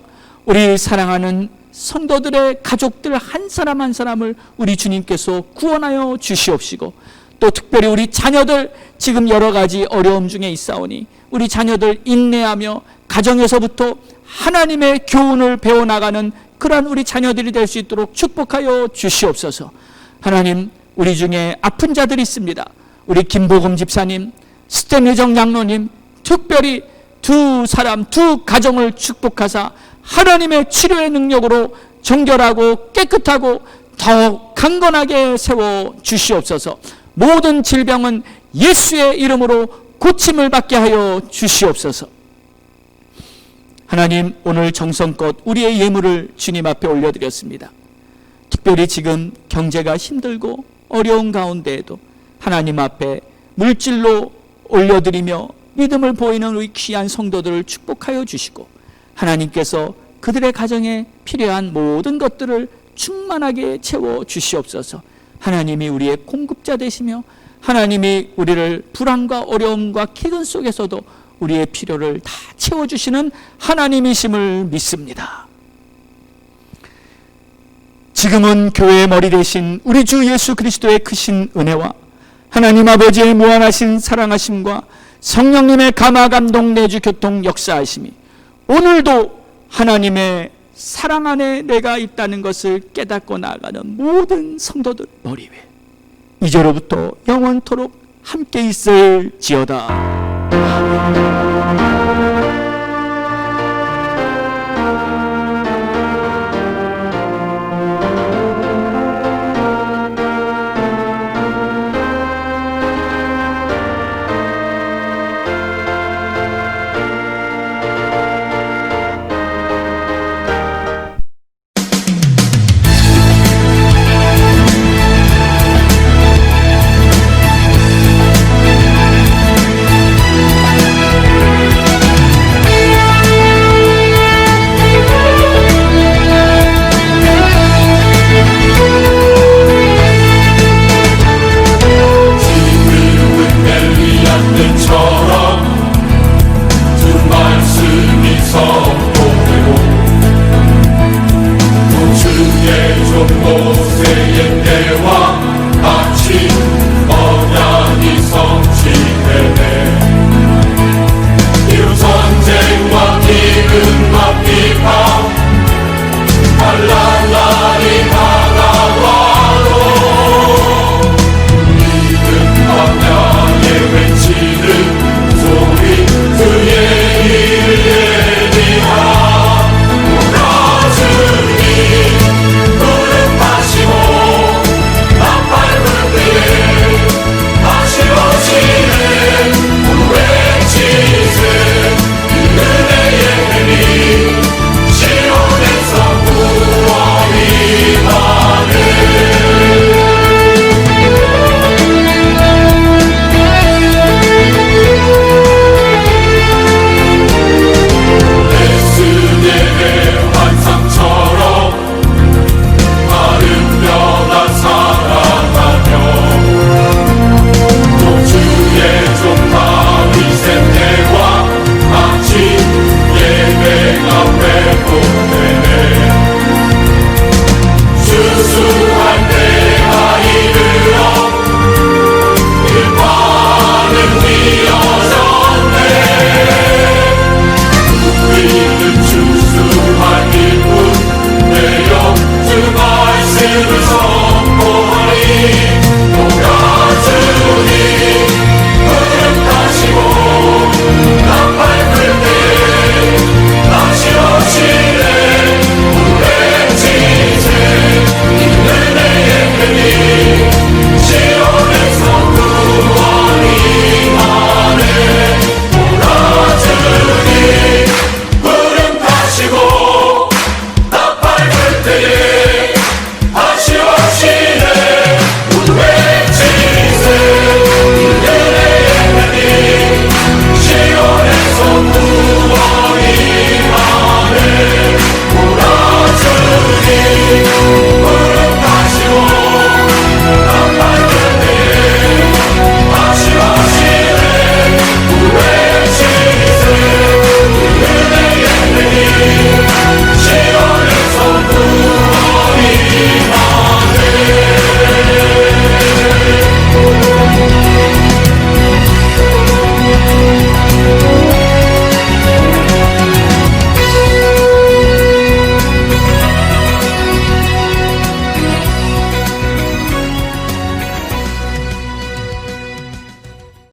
우리 사랑하는 성도들의 가족들 한 사람 한 사람을 우리 주님께서 구원하여 주시옵시고, 또 특별히 우리 자녀들 지금 여러 가지 어려움 중에 있사오니 우리 자녀들 인내하며 가정에서부터 하나님의 교훈을 배워나가는 그러한 우리 자녀들이 될 수 있도록 축복하여 주시옵소서. 하나님, 우리 중에 아픈 자들이 있습니다. 우리 김보금 집사님, 스탠회정 장로님, 특별히 두 가정을 축복하사 하나님의 치료의 능력으로 정결하고 깨끗하고 더욱 강건하게 세워 주시옵소서. 모든 질병은 예수의 이름으로 고침을 받게 하여 주시옵소서. 하나님, 오늘 정성껏 우리의 예물을 주님 앞에 올려드렸습니다. 특별히 지금 경제가 힘들고 어려운 가운데에도 하나님 앞에 물질로 올려드리며 믿음을 보이는 우리 귀한 성도들을 축복하여 주시고 하나님께서 그들의 가정에 필요한 모든 것들을 충만하게 채워 주시옵소서. 하나님이 우리의 공급자 되시며 하나님이 우리를 불안과 어려움과 기근 속에서도 우리의 필요를 다 채워주시는 하나님이심을 믿습니다. 지금은 교회의 머리 되신 우리 주 예수 그리스도의 크신 은혜와 하나님 아버지의 무한하신 사랑하심과 성령님의 감화 감동 내주 교통 역사하심이 오늘도 하나님의 사랑 안에 내가 있다는 것을 깨닫고 나아가는 모든 성도들 머리 위에 이제로부터 영원토록 함께 있을지어다.